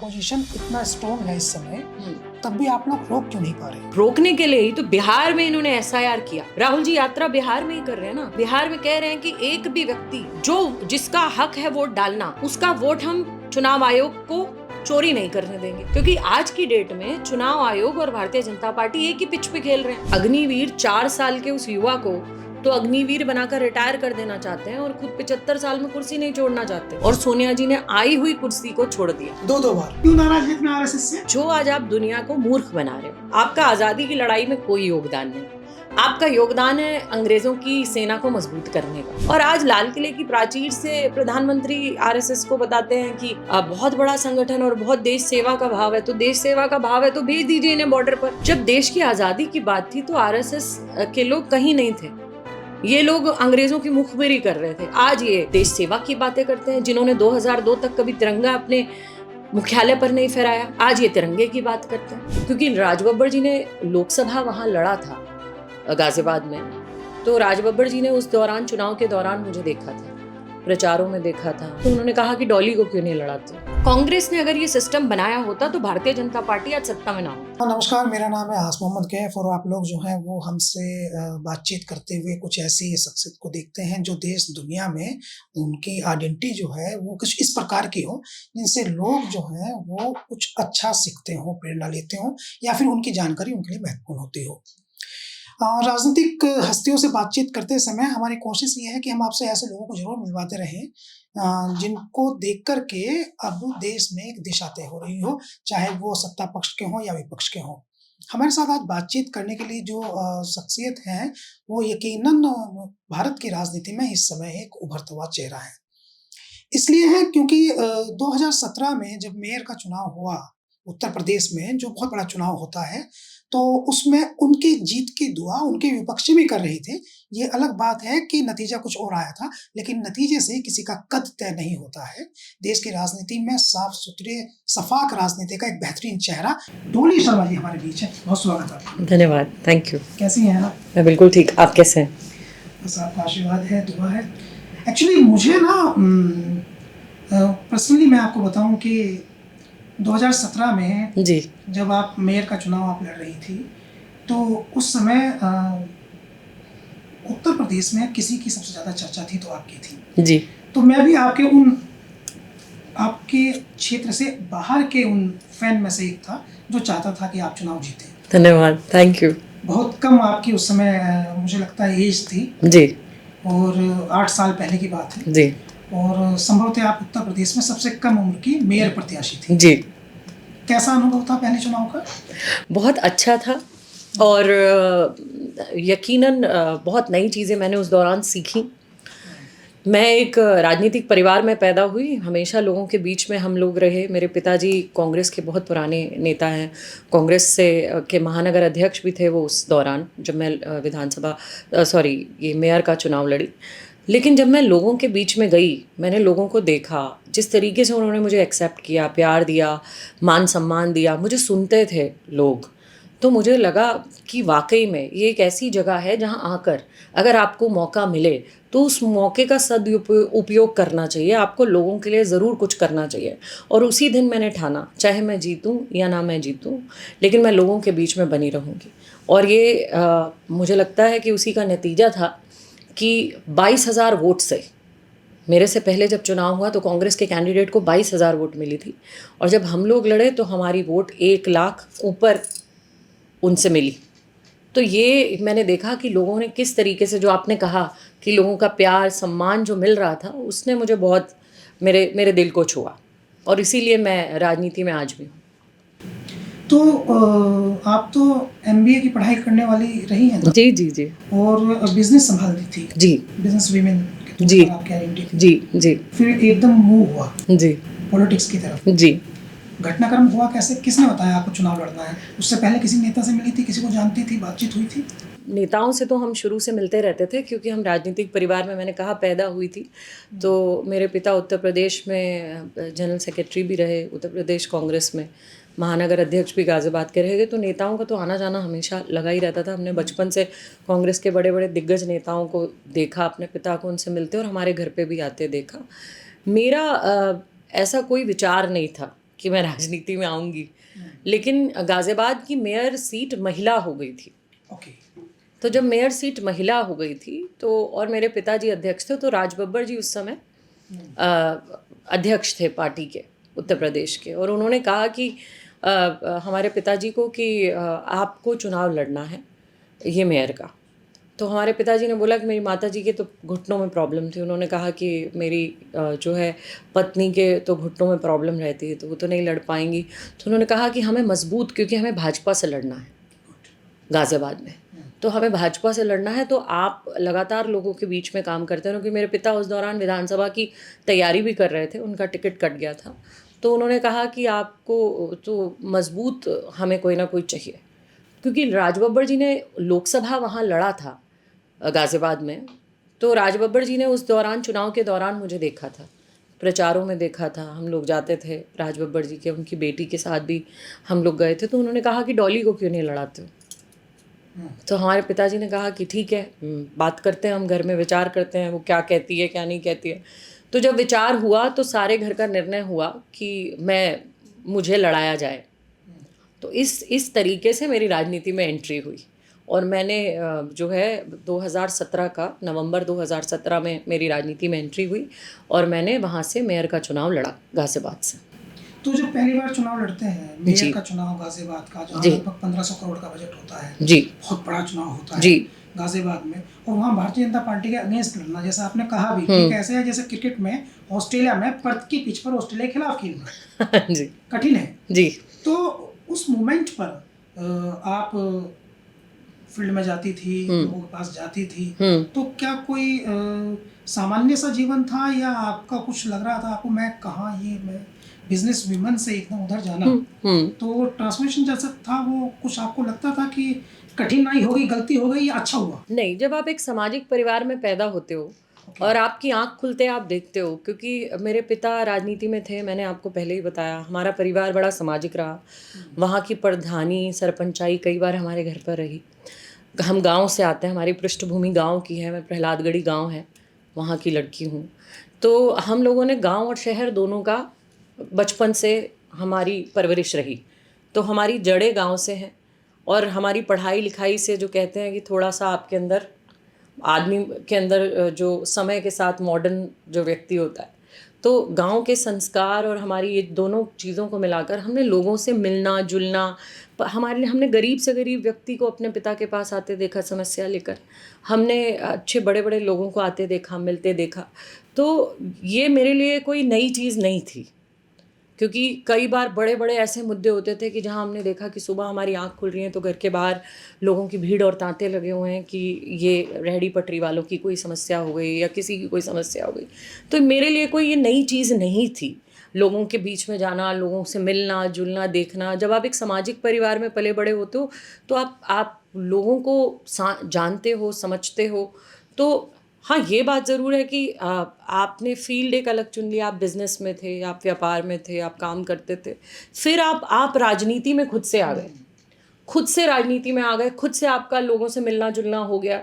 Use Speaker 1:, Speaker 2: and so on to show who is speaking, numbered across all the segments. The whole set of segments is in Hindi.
Speaker 1: अपोजिशन इतना स्ट्रॉन्ग है इस समय, तब भी आप लोग रोक क्यों नहीं पा रहे?
Speaker 2: रोकने के लिए ही तो बिहार में इन्होंने एसआईआर किया। राहुल जी यात्रा बिहार में ही कर रहे हैं ना। बिहार में कह रहे हैं कि एक भी व्यक्ति जो जिसका हक है वोट डालना, उसका वोट हम चुनाव आयोग को चोरी नहीं करने देंगे। क्योंकि आज की डेट में चुनाव आयोग और भारतीय जनता पार्टी एक ही पिच पे खेल रहे हैं। अग्निवीर 4 साल के उस युवा को तो अग्निवीर बनाकर रिटायर कर देना चाहते हैं और खुद 75 साल में कुर्सी नहीं छोड़ना चाहते। और सोनिया जी ने आई हुई कुर्सी को छोड़ दिया
Speaker 1: 2 बार। क्यों नाराज है इतना आरएसएस से?
Speaker 2: जो आज आप दुनिया को मूर्ख बना रहे हो। आपका आजादी की लड़ाई में कोई योगदान नहीं। आपका योगदान है अंग्रेजों की सेना को मजबूत करने का। और आज लाल किले की प्राचीर से प्रधानमंत्री आरएसएस को बताते हैं कि बहुत बड़ा संगठन और बहुत देश सेवा का भाव है, तो देश सेवा का भाव है तो भेज दीजिए इन्हें बॉर्डर पर। जब देश की आजादी की बात थी तो आरएसएस के लोग कहीं नहीं थे। ये लोग अंग्रेजों की मुखबिरी कर रहे थे। आज ये देश सेवा की बातें करते हैं। जिन्होंने 2002 तक कभी तिरंगा अपने मुख्यालय पर नहीं फहराया, आज ये तिरंगे की बात करते हैं। क्योंकि राज बब्बर जी ने लोकसभा वहां लड़ा था गाजियाबाद में, तो राज बब्बर जी ने उस दौरान, चुनाव के दौरान मुझे देखा था, प्रचारों में देखा था, तो उन्होंने कहा कि डॉली को क्यों नहीं लड़ाते। कांग्रेस ने अगर ये सिस्टम बनाया होता तो भारतीय जनता पार्टी आज सत्ता में ना हो।
Speaker 1: नमस्कार, मेरा नाम है आस मोहम्मद कैफ और आप लोग जो हैं वो हमसे बातचीत करते हुए कुछ ऐसी शख्सियत को देखते हैं जो देश दुनिया में उनकी आइडेंटिटी जो है वो कुछ इस प्रकार की हो जिनसे लोग जो हैं वो कुछ अच्छा सीखते हो, प्रेरणा लेते हो या फिर उनकी जानकारी उनके लिए महत्वपूर्ण होती हो। राजनीतिक हस्तियों से बातचीत करते समय हमारी कोशिश ये है कि हम आपसे ऐसे लोगों को जरूर मिलवाते रहें जिनको देख कर के अब देश में एक दिशा तय हो रही हो, चाहे वो सत्ता पक्ष के हों या विपक्ष के हों। हमारे साथ आज बातचीत करने के लिए जो शख्सियत है वो यकीनन भारत की राजनीति में इस समय एक उभरता हुआ चेहरा है। इसलिए है क्योंकि 2017 में जब मेयर का चुनाव हुआ उत्तर प्रदेश में, जो बहुत बड़ा चुनाव होता है, तो उसमें उनकी जीत की दुआ उनके विपक्षी भी कर रहे थे। ये अलग बात है कि नतीजा कुछ और आया था, लेकिन नतीजे से किसी का कद तय नहीं होता है। देश की राजनीति में साफ-सुथरे, शफाफ राजनीति का एक बेहतरीन चेहरा डोली शर्मा जी हमारे बीच है। बहुत स्वागत है आपका।
Speaker 2: धन्यवाद, थैंक यू।
Speaker 1: कैसी हैं आप?
Speaker 2: मैं बिल्कुल ठीक, आप कैसे हैं?
Speaker 1: बस आपका आशीर्वाद है, दुआ है। एक्चुअली मुझे ना पर्सनली मैं आपको बताऊं कि 2017 में
Speaker 2: जी,
Speaker 1: जब आप मेयर का चुनाव आप लड़ रही थी, तो उस समय उत्तर प्रदेश में किसी की सबसे ज़्यादा चर्चा थी तो आपकी थी।
Speaker 2: जी।
Speaker 1: तो मैं भी आपके क्षेत्र से बाहर के उन फैन में से एक था जो चाहता था कि आप चुनाव जीतें।
Speaker 2: धन्यवाद, थैंक यू।
Speaker 1: बहुत कम आपकी उस समय मुझे लगता है एज थी
Speaker 2: जी,
Speaker 1: और 8 साल पहले की बात है।
Speaker 2: जी,
Speaker 1: और संभवतः आप उत्तर प्रदेश में सबसे कम उम्र की मेयर प्रत्याशी थी।
Speaker 2: जी।
Speaker 1: कैसा अनुभव था पहले चुनाव का?
Speaker 2: बहुत अच्छा था और यकीनन बहुत नई चीज़ें मैंने उस दौरान सीखी। मैं एक राजनीतिक परिवार में पैदा हुई, हमेशा लोगों के बीच में हम लोग रहे। मेरे पिताजी कांग्रेस के बहुत पुराने नेता हैं, कांग्रेस से के महानगर अध्यक्ष भी थे वो उस दौरान जब मैं ये मेयर का चुनाव लड़ी। लेकिन जब मैं लोगों के बीच में गई, मैंने लोगों को देखा, जिस तरीके से उन्होंने मुझे एक्सेप्ट किया, प्यार दिया, मान सम्मान दिया, मुझे सुनते थे लोग, तो मुझे लगा कि वाकई में ये एक ऐसी जगह है जहां आकर अगर आपको मौका मिले तो उस मौके का उपयोग करना चाहिए। आपको लोगों के लिए ज़रूर कुछ करना चाहिए। और उसी दिन मैंने ठाना, चाहे मैं जीतूं या ना मैं जीतूं, लेकिन मैं लोगों के बीच में बनी रहूँगी। और ये मुझे लगता है कि उसी का नतीजा था कि 22,000 वोट से, मेरे से पहले जब चुनाव हुआ तो कांग्रेस के कैंडिडेट को 22,000 वोट मिली थी और जब हम लोग लड़े तो हमारी वोट 1 लाख ऊपर उनसे मिली। तो ये मैंने देखा कि लोगों ने किस तरीके से, जो आपने कहा कि लोगों का प्यार सम्मान जो मिल रहा था, उसने मुझे बहुत मेरे दिल को छुआ और इसीलिए मैं राजनीति में आज भी हूँ।
Speaker 1: तो आप तो एमबीए की पढ़ाई करने वाली रही हैं ना?
Speaker 2: जी, जी, जी।
Speaker 1: और बिजनेस संभालती थी।
Speaker 2: जी,
Speaker 1: बिजनेस वीमेन
Speaker 2: जी,
Speaker 1: आपकी आइडेंटिटी थी।
Speaker 2: जी, जी,
Speaker 1: फिर एकदम मूव हुआ
Speaker 2: जी,
Speaker 1: पॉलिटिक्स की तरफ।
Speaker 2: जी।
Speaker 1: घटनाक्रम हुआ कैसे? किसने बताया आपको चुनाव लड़ना है? उससे पहले किसी नेता से मिली थी, किसी को जानती थी, बातचीत हुई थी?
Speaker 2: नेताओं से तो हम शुरू से मिलते रहते थे क्योंकि हम राजनीतिक परिवार में, मैंने कहा, पैदा हुई थी। तो मेरे पिता उत्तर प्रदेश में जनरल सेक्रेटरी भी रहे, उत्तर प्रदेश कांग्रेस में महानगर अध्यक्ष भी गाजियाबाद के रहे। तो नेताओं का तो आना जाना हमेशा लगा ही रहता था। हमने बचपन से कांग्रेस के बड़े बड़े दिग्गज नेताओं को देखा, अपने पिता को उनसे मिलते और हमारे घर पे भी आते देखा। मेरा ऐसा कोई विचार नहीं था कि मैं राजनीति में आऊँगी, लेकिन गाज़ियाबाद की मेयर सीट महिला हो गई थी।
Speaker 1: ओके।
Speaker 2: तो जब मेयर सीट महिला हो गई थी तो और मेरे पिताजी अध्यक्ष थे, तो राज बब्बर जी उस समय अध्यक्ष थे पार्टी के उत्तर प्रदेश के, और उन्होंने कहा कि हमारे पिताजी को कि आपको चुनाव लड़ना है ये मेयर का। तो हमारे पिताजी ने बोला कि मेरी माताजी के तो घुटनों में प्रॉब्लम थी, उन्होंने कहा कि मेरी जो है पत्नी के तो घुटनों में प्रॉब्लम रहती है तो वो तो नहीं लड़ पाएंगी। तो उन्होंने कहा कि हमें मजबूत, क्योंकि हमें भाजपा से लड़ना है गाज़ियाबाद में, तो हमें भाजपा से लड़ना है, तो आप लगातार लोगों के बीच में काम करते हैं। क्योंकि मेरे पिता उस दौरान विधानसभा की तैयारी भी कर रहे थे, उनका टिकट कट गया था, तो उन्होंने कहा कि आपको तो मजबूत हमें कोई ना कोई चाहिए। क्योंकि राज बब्बर जी ने लोकसभा वहाँ लड़ा था गाज़ियाबाद में, तो राज बब्बर जी ने उस दौरान चुनाव के दौरान मुझे देखा था, प्रचारों में देखा था, हम लोग जाते थे राज बब्बर जी के, उनकी बेटी के साथ भी हम लोग गए थे। तो उन्होंने कहा कि डॉली को क्यों नहीं लड़ाते हो। तो हमारे पिताजी ने कहा कि ठीक है, बात करते हैं, हम घर में विचार करते हैं वो क्या कहती है क्या नहीं कहती है। तो जब विचार हुआ तो सारे घर का निर्णय हुआ कि मुझे लड़ाया जाए। तो इस तरीके से मेरी राजनीति में एंट्री हुई, और मैंने जो है 2017 का नवंबर 2017 में मेरी राजनीति में एंट्री हुई, और मैंने वहाँ से मेयर का चुनाव लड़ा गाज़ियाबाद से।
Speaker 1: तो जब पहली बार चुनाव लड़ते हैं, मेयर का चुनाव गाज़ियाबाद का, जहाँ लगभग 1500 करोड़ का बजट होता है,
Speaker 2: जी,
Speaker 1: बहुत बड़ा चुनाव होता है गाज़ियाबाद में, और वहाँ भारतीय जनता पार्टी के अगेंस्ट लड़ना, जैसा आपने कहा भी कि कैसे है, जैसे क्रिकेट में ऑस्ट्रेलिया में पर्थ की पिच पर ऑस्ट्रेलिया के खिलाफ खेलना जी कठिन है जी। तो उस मोमेंट पर आप फील्ड में जाती थी, लोगों के पास जाती थी, तो क्या कोई सामान्य सा जीवन था, या आपका कुछ लग रहा था आपको मैं कहाँ, ये मैं बिजनेस विमन से एकदम उधर जाना, तो ट्रांसफॉर्मेशन जैसा था वो, कुछ आपको लगता था कि कठिनाई हो गई, गलती हो गई, या अच्छा हुआ?
Speaker 2: नहीं, जब आप एक सामाजिक परिवार में पैदा होते हो और आपकी आंख खुलते आप देखते हो, क्योंकि मेरे पिता राजनीति में थे, मैंने आपको पहले ही बताया, हमारा परिवार बड़ा सामाजिक रहा, वहाँ की प्रधानी सरपंचाई कई बार हमारे घर पर रही। हम गांव से आते हैं, हमारी पृष्ठभूमि गांव की है, मैं प्रहलादगढ़ी गांव है वहाँ की लड़की हूँ। तो हम लोगों ने गांव और शहर दोनों का बचपन से हमारी परवरिश रही, तो हमारी जड़ें गांव से हैं, और हमारी पढ़ाई लिखाई से जो कहते हैं कि थोड़ा सा आपके अंदर, आदमी के अंदर जो समय के साथ मॉडर्न जो व्यक्ति होता है, तो गांव के संस्कार और हमारी ये दोनों चीज़ों को मिलाकर हमने लोगों से मिलना जुलना, हमने गरीब से गरीब व्यक्ति को अपने पिता के पास आते देखा समस्या लेकर, हमने अच्छे बड़े बड़े लोगों को आते देखा, मिलते देखा। तो ये मेरे लिए कोई नई चीज़ नहीं थी, क्योंकि कई बार बड़े बड़े ऐसे मुद्दे होते थे कि जहाँ हमने देखा कि सुबह हमारी आंख खुल रही है तो घर के बाहर लोगों की भीड़ और तांते लगे हुए हैं कि ये रेहड़ी पटरी वालों की कोई समस्या हो गई या किसी की कोई समस्या हो गई। तो मेरे लिए कोई ये नई चीज़ नहीं थी, लोगों के बीच में जाना, लोगों से मिलना जुलना, देखना। जब आप एक सामाजिक परिवार में पले बड़े होते हो तो आप लोगों को जानते हो, समझते हो। तो हाँ, ये बात ज़रूर है कि आपने फील्ड एक अलग चुन लिया, आप बिज़नेस में थे, आप व्यापार में थे, आप काम करते थे, फिर आप राजनीति में खुद से आ गए, खुद से राजनीति में आ गए, खुद से आपका लोगों से मिलना जुलना हो गया।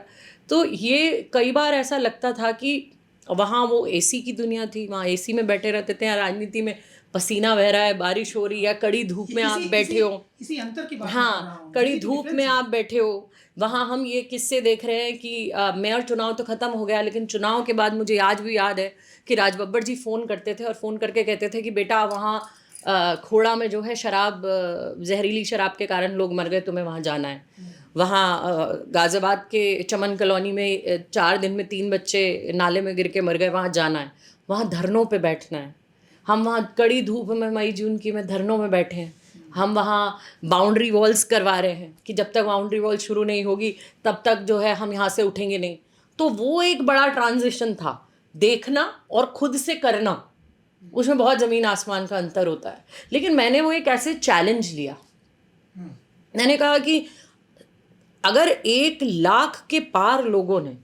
Speaker 2: तो ये कई बार ऐसा लगता था कि वहाँ वो एसी की दुनिया थी, वहाँ एसी में बैठे रहते थे, राजनीति में पसीना बह रहा है, बारिश हो रही है, कड़ी धूप में आप बैठे हो,
Speaker 1: इसी अंतर की बात
Speaker 2: हाँ, कड़ी धूप में आप बैठे हो। वहाँ हम ये किस्से देख रहे हैं कि मेयर चुनाव तो ख़त्म हो गया, लेकिन चुनाव के बाद मुझे आज भी याद है कि राज बब्बर जी फ़ोन करते थे और फ़ोन करके कहते थे कि बेटा वहाँ खोड़ा में जो है शराब, जहरीली शराब के कारण लोग मर गए, तुम्हें वहाँ जाना है। वहाँ गाज़ियाबाद के चमन कॉलोनी में 4 दिन में 3 बच्चे नाले में गिर के मर गए, वहाँ जाना है, वहाँ धरनों पे बैठना है। हम वहाँ कड़ी धूप में मई जून की में धरनों में बैठे हैं, हम वहाँ बाउंड्री वॉल्स करवा रहे हैं कि जब तक बाउंड्री वॉल शुरू नहीं होगी तब तक जो है हम यहाँ से उठेंगे नहीं। तो वो एक बड़ा ट्रांजिशन था, देखना और खुद से करना, उसमें बहुत ज़मीन आसमान का अंतर होता है। लेकिन मैंने वो एक ऐसे चैलेंज लिया, मैंने कहा कि अगर 1 लाख के पार लोगों ने,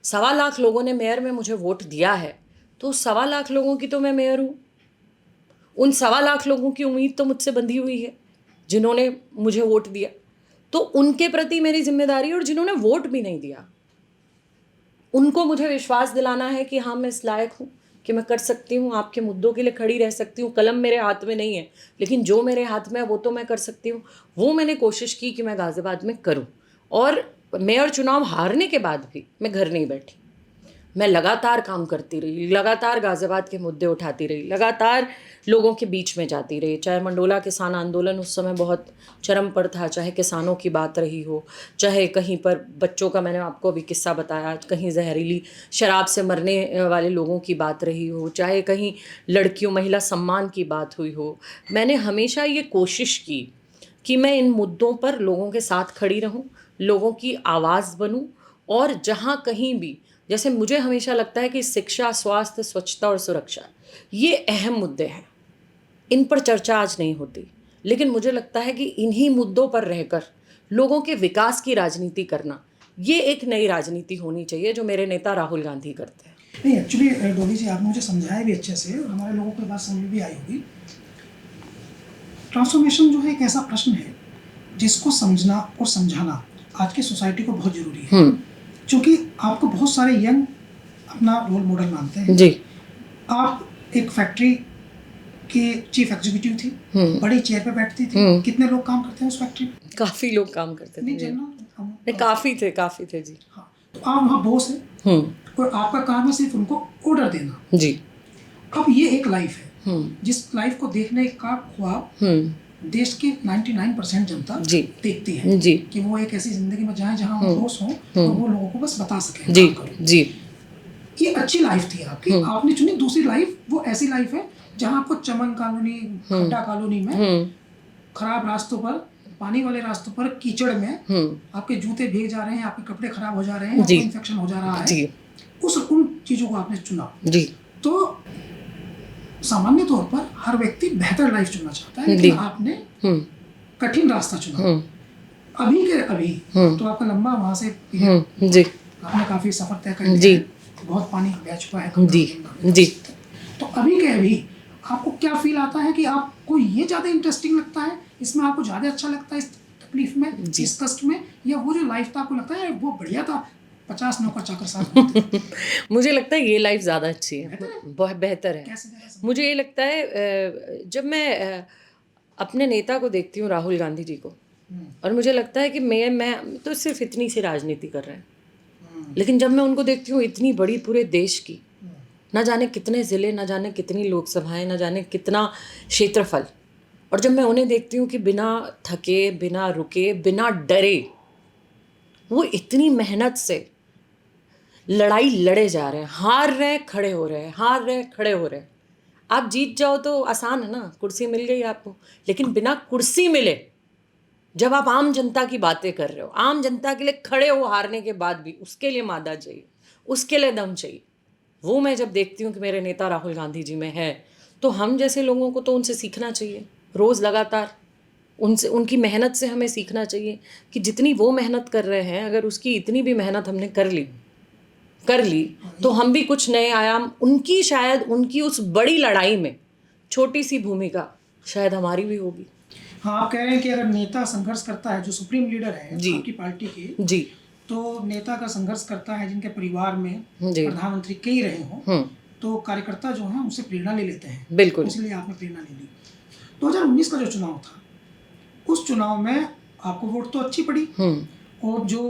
Speaker 2: 1.25 लाख लोगों ने मेयर में मुझे वोट दिया है, तो 1.25 लाख लोगों की तो मैं मेयर हूँ। उन 1.25 लाख लोगों की उम्मीद तो मुझसे बंधी हुई है जिन्होंने मुझे वोट दिया, तो उनके प्रति मेरी जिम्मेदारी, और जिन्होंने वोट भी नहीं दिया उनको मुझे विश्वास दिलाना है कि हाँ मैं इस लायक हूँ, कि मैं कर सकती हूँ, आपके मुद्दों के लिए खड़ी रह सकती हूँ। कलम मेरे हाथ में नहीं है, लेकिन जो मेरे हाथ में है वो तो मैं कर सकती हूँ। वो मैंने कोशिश की कि मैं गाज़ियाबाद में करूँ, और मेयर चुनाव हारने के बाद भी मैं घर नहीं बैठी। मैं लगातार काम करती रही, लगातार गाज़ियाबाद के मुद्दे उठाती रही, लगातार लोगों के बीच में जाती रही। चाहे मंडोला किसान आंदोलन उस समय बहुत चरम पर था, चाहे किसानों की बात रही हो, चाहे कहीं पर बच्चों का, मैंने आपको अभी किस्सा बताया, कहीं जहरीली शराब से मरने वाले लोगों की बात रही हो, चाहे कहीं लड़कियों महिला सम्मान की बात हुई हो। मैंने हमेशा ये कोशिश की कि मैं इन मुद्दों पर लोगों के साथ खड़ी रहूं, लोगों की आवाज़ बनूं, और जहाँ कहीं भी, जैसे मुझे हमेशा लगता है कि शिक्षा, स्वास्थ्य, स्वच्छता और सुरक्षा ये अहम मुद्दे हैं, इन पर चर्चा आज नहीं होती, लेकिन मुझे लगता है कि इन्हीं मुद्दों पर रहकर लोगों के विकास की राजनीति करना, ये एक नई राजनीति होनी चाहिए जो मेरे नेता राहुल गांधी करते हैं।
Speaker 1: नहीं, एक्चुअली डोली जी आपने मुझे समझाया भी अच्छे से, और हमारे लोगों को बात समझ में भी आई होगी। ट्रांसफॉर्मेशन जो है एक ऐसा प्रश्न है जिसको समझना और समझाना आज की सोसाइटी को बहुत ज़रूरी है, क्योंकि आपको बहुत सारे यंग अपना रोल मॉडल मानते हैं।
Speaker 2: जी।
Speaker 1: आप एक फैक्ट्री की चीफ एग्जीक्यूटिव थी, बड़ी चेयर पे बैठती थी। कितने लोग काम करते हैं उस फैक्ट्री में?
Speaker 2: काफ़ी लोग काम करते
Speaker 1: नहीं,
Speaker 2: थे।
Speaker 1: जनरल
Speaker 2: काफ़ी थे जी।
Speaker 1: हाँ, तो आप वहाँ बॉस हैं और आपका काम है सिर्फ उनको ऑर्डर देना।
Speaker 2: जी।
Speaker 1: अब ये एक लाइफ है जिस लाइफ को देखने का ख्वाब देश की 99% जनता देखती है
Speaker 2: जी।
Speaker 1: कि वो एक ऐसी जिंदगी में जाए जहाँ वो खुश हों और वो लोगों को बस बता सकें।
Speaker 2: जी जी।
Speaker 1: ये अच्छी लाइफ थी आपकी, आपने चुनी दूसरी लाइफ। वो ऐसी लाइफ है जहाँ आपको चमन कॉलोनी, खड्डा कॉलोनी में, खराब रास्तों पर, पानी वाले रास्तों पर, कीचड़ में आपके जूते भीग जा रहे हैं, आपके कपड़े खराब हो जा रहे हैं, आपको इन्फेक्शन हो जा रहा है। उन चीज़ों को आपने चुना। जी। तो सामान्य तौर पर हर व्यक्ति बेहतर लाइफ चुनना चाहता है, लेकिन आपने कठिन रास्ता चुना। अभी के अभी तो आपका लंबा वहाँ से जी, आपने काफ़ी सफ़र तय कर लिया है, बहुत पानी बह चुका है जी जी। तो अभी के अभी आपको क्या फील आता है कि आपको ये ज़्यादा इंटरेस्टिंग लगता है, इसमें आपको ज़्यादा अच्छा लगता है, इस तकलीफ में, इस कष्ट में, या वो जो लाइफ था आपको लगता है वो बढ़िया था, 50 नौकर चाकर साथ?
Speaker 2: मुझे लगता है ये लाइफ ज़्यादा अच्छी है, बहुत बेहतर है। मुझे ये लगता है जब मैं अपने नेता को देखती हूँ, राहुल गांधी जी को, और मुझे लगता है कि मैं तो सिर्फ इतनी सी राजनीति कर रहे हैं, लेकिन जब मैं उनको देखती हूँ इतनी बड़ी पूरे देश की, ना जाने कितने ज़िले, ना जाने कितनी लोकसभाएं, ना जाने कितना क्षेत्रफल, और जब मैं उन्हें देखती हूँ कि बिना थके, बिना रुके, बिना डरे वो इतनी मेहनत से लड़ाई लड़े जा रहे हैं, हार रहे खड़े हो रहे हैं, हार रहे खड़े हो रहे हैं। आप जीत जाओ तो आसान है ना, कुर्सी मिल गई आपको, लेकिन बिना कुर्सी मिले जब आप आम जनता की बातें कर रहे हो, आम जनता के लिए खड़े हो हारने के बाद भी, उसके लिए मादा चाहिए, उसके लिए दम चाहिए। वो मैं जब देखती हूँ कि मेरे नेता राहुल गांधी जी में है, तो हम जैसे लोगों को तो उनसे सीखना चाहिए, रोज़ लगातार उनसे, उनकी मेहनत से हमें सीखना चाहिए कि जितनी वो मेहनत कर रहे हैं, अगर उसकी इतनी भी मेहनत हमने कर ली तो हम भी कुछ नए आयाम, उनकी शायद, उनकी उस बड़ी लड़ाई में छोटी सी भूमिका शायद हमारी भी होगी।
Speaker 1: हाँ, आप कह रहे हैं कि अगर नेता संघर्ष करता है, जो सुप्रीम लीडर है आपकी पार्टी के जी, तो नेता का संघर्ष करता है जिनके परिवार में प्रधानमंत्री कई रहे हों, तो कार्यकर्ता जो हैं उनसे प्रेरणा ले लेते हैं। बिल्कुल, इसलिए आपने प्रेरणा ले ली। 2019 का जो चुनाव था, उस चुनाव में आपको वोट तो अच्छी पड़ी, और जो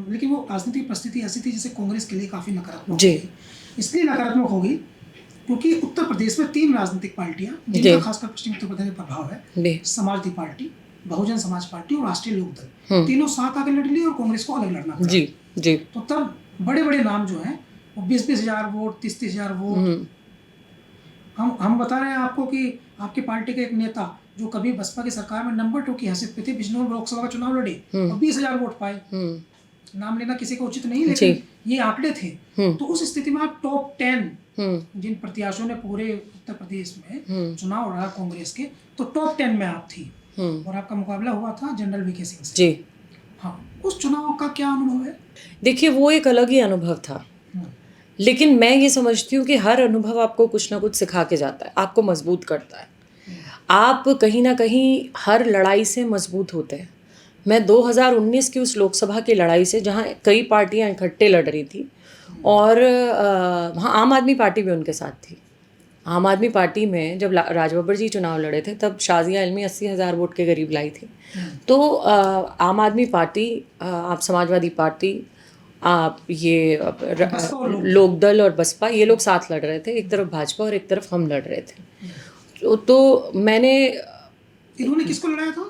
Speaker 1: लेकिन वो राजनीतिक परिस्थिति ऐसी थी जिसे कांग्रेस के लिए काफ़ी नकारात्मक जी, इसलिए नकारात्मक होगी क्योंकि उत्तर प्रदेश में 3 राजनीतिक पार्टियां जिनका खासकर पश्चिमी उत्तर प्रदेश में प्रभाव है, समाजवादी पार्टी, बहुजन समाज पार्टी और राष्ट्रीय लोकदल, तीनों साथ आके लड़ लिए और कांग्रेस को अलग लड़ना पड़ा। जी जी। तो तब बड़े बड़े नाम जो हैं वो 20-20 हज़ार वोट, 30-30 हज़ार वोट। हम बता रहे हैं आपको कि आपकी पार्टी के एक नेता जो कभी बसपा की सरकार में नंबर 2 की हैसियत पे थे, बिजनौर लोकसभा का चुनाव लड़े और 20 हज़ार वोट पाए। नाम लेना किसी को उचित नहीं, लेकिन ये आंकड़े थे। तो उस स्थिति में आप टॉप 10 जिन प्रत्याशियों ने पूरे उत्तर प्रदेश में चुनाव लड़ा कांग्रेस के, तो टॉप 10 में आप थी, और आपका मुकाबला हुआ था जनरल वीके सिंह से। जी हाँ, उस चुनाव का क्या अनुभव है?
Speaker 2: देखिए, वो एक अलग ही अनुभव था, लेकिन मैं ये समझती हूँ कि हर अनुभव आपको कुछ ना कुछ सिखा के जाता है, आपको मजबूत करता है। आप कहीं ना कहीं हर लड़ाई से मजबूत होते हैं। मैं 2019 की उस लोकसभा की लड़ाई से, जहाँ कई पार्टियां इकट्ठे लड़ रही थी, और हाँ, आम आदमी पार्टी भी उनके साथ थी। आम आदमी पार्टी में जब राज बब्बर जी चुनाव लड़े थे तब शाजिया इल्मी 80,000 वोट के करीब लाई थी। तो आम आदमी पार्टी, आप समाजवादी पार्टी, आप ये लोकदल और बसपा, ये लोग साथ लड़ रहे थे। एक तरफ भाजपा और एक तरफ हम लड़ रहे थे। तो मैंने,
Speaker 1: इन्होंने किसको लड़ाया था?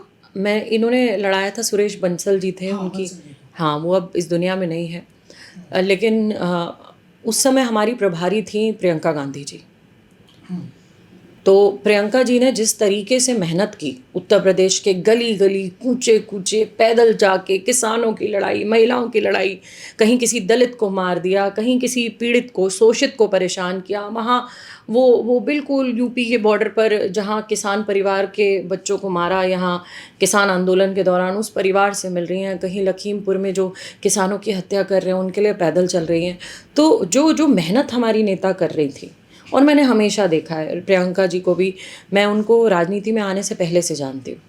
Speaker 2: इन्होंने लड़ाया था, सुरेश बंसल जी थे। उनकी, हाँ, वो अब इस दुनिया में नहीं है, लेकिन उस समय हमारी प्रभारी थी प्रियंका गांधी जी। तो प्रियंका जी ने जिस तरीके से मेहनत की, उत्तर प्रदेश के गली गली, कूचे कूचे, पैदल जाके किसानों की लड़ाई, महिलाओं की लड़ाई, कहीं किसी दलित को मार दिया, कहीं किसी पीड़ित को, शोषित को परेशान किया। वहाँ वो बिल्कुल यूपी के बॉर्डर पर जहाँ किसान परिवार के बच्चों को मारा, यहाँ किसान आंदोलन के दौरान उस परिवार से मिल रही हैं। कहीं लखीमपुर में जो किसानों की हत्या कर रहे हैं उनके लिए पैदल चल रही हैं। तो जो मेहनत हमारी नेता कर रही थी, और मैंने हमेशा देखा है प्रियंका जी को भी, मैं उनको राजनीति में आने से पहले से जानती हूँ।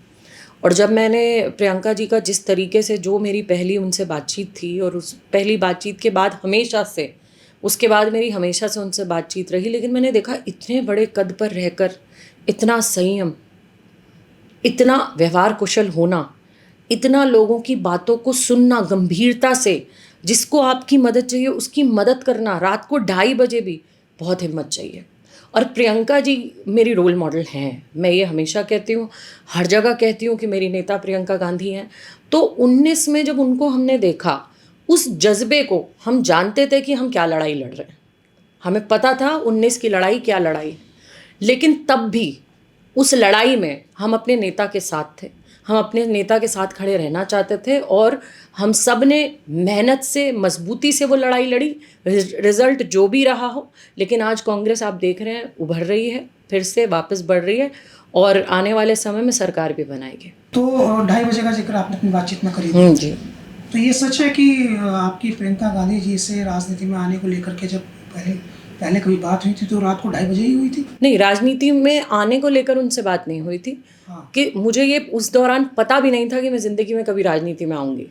Speaker 2: और जब मैंने प्रियंका जी का जिस तरीके से, जो मेरी पहली उनसे बातचीत थी, और उस पहली बातचीत के बाद हमेशा से, उसके बाद मेरी हमेशा से उनसे बातचीत रही, लेकिन मैंने देखा इतने बड़े कद पर रहकर इतना संयम, इतना व्यवहार कुशल होना, इतना लोगों की बातों को सुनना गंभीरता से, जिसको आपकी मदद चाहिए उसकी मदद करना, रात को 2:30 बजे भी, बहुत हिम्मत चाहिए। और प्रियंका जी मेरी रोल मॉडल हैं। मैं ये हमेशा कहती हूँ, हर जगह कहती हूँ कि मेरी नेता प्रियंका गांधी हैं। तो 19 में जब उनको हमने देखा, उस जज्बे को, हम जानते थे कि हम क्या लड़ाई लड़ रहे हैं, हमें पता था 19 की लड़ाई क्या लड़ाई, लेकिन तब भी उस लड़ाई में हम अपने नेता के साथ थे। हम अपने नेता के साथ खड़े रहना चाहते थे, और हम सब ने मेहनत से, मजबूती से वो लड़ाई लड़ी। रिजल्ट जो भी रहा हो, लेकिन आज कांग्रेस आप देख रहे हैं उभर रही है, फिर से वापस बढ़ रही है, और आने वाले समय में सरकार भी बनाएगी।
Speaker 1: तो 2:30 बजे का जिक्र आपने अपनी बातचीत में करी
Speaker 2: जी।
Speaker 1: तो ये सच है कि आपकी प्रियंका गांधी जी से राजनीति में आने को लेकर के जब पहले कभी बात हुई थी तो रात को 2:30 बजे ही हुई थी?
Speaker 2: नहीं, राजनीति में आने को लेकर उनसे बात नहीं हुई थी।
Speaker 1: हाँ।
Speaker 2: कि मुझे ये उस दौरान पता भी नहीं था कि मैं ज़िंदगी में कभी राजनीति में आऊँगी।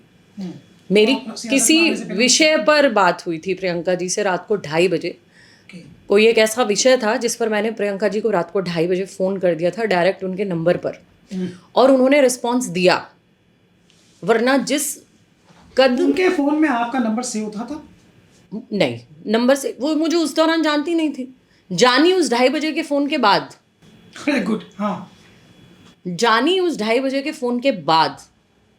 Speaker 2: मेरी किसी विषय पर बात हुई थी प्रियंका जी से रात को 2:30 बजे। कोई एक ऐसा विषय था जिस पर मैंने प्रियंका जी को रात को 2:30 बजे फ़ोन कर दिया था, डायरेक्ट उनके नंबर पर, और उन्होंने रिस्पॉन्स दिया। वरना जिस कद,
Speaker 1: उनके फ़ोन में आपका नंबर सेव था?
Speaker 2: नहीं, नंबर से वो मुझे उस दौरान जानती नहीं थी, जानी उस 2:30 बजे के फ़ोन के बाद।
Speaker 1: गुड। हाँ,
Speaker 2: जानी उस 2:30 बजे के फ़ोन के बाद।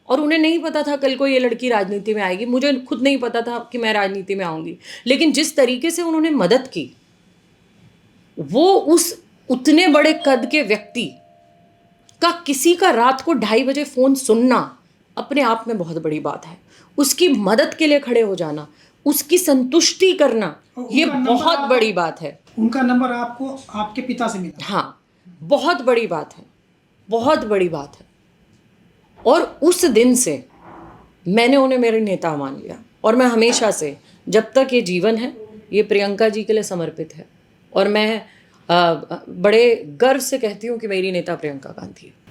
Speaker 2: और उन्हें नहीं पता था कल को ये लड़की राजनीति में आएगी, मुझे खुद नहीं पता था कि मैं राजनीति में आऊँगी, लेकिन जिस तरीके से उन्होंने मदद की, वो उस उतने बड़े कद के व्यक्ति का किसी का रात को 2:30 बजे फ़ोन सुनना अपने आप में बहुत बड़ी बात है। उसकी मदद के लिए खड़े हो जाना, उसकी संतुष्टि करना, ये बहुत बड़ी बात है।
Speaker 1: उनका नंबर आपको आपके पिता से मिला?
Speaker 2: हाँ, बहुत बड़ी बात है, बहुत बड़ी बात है। और उस दिन से मैंने उन्हें मेरे नेता मान लिया, और मैं हमेशा से, जब तक ये जीवन है, ये प्रियंका जी के लिए समर्पित है। और मैं बड़े गर्व से कहती हूँ कि मेरी नेता प्रियंका गांधी है।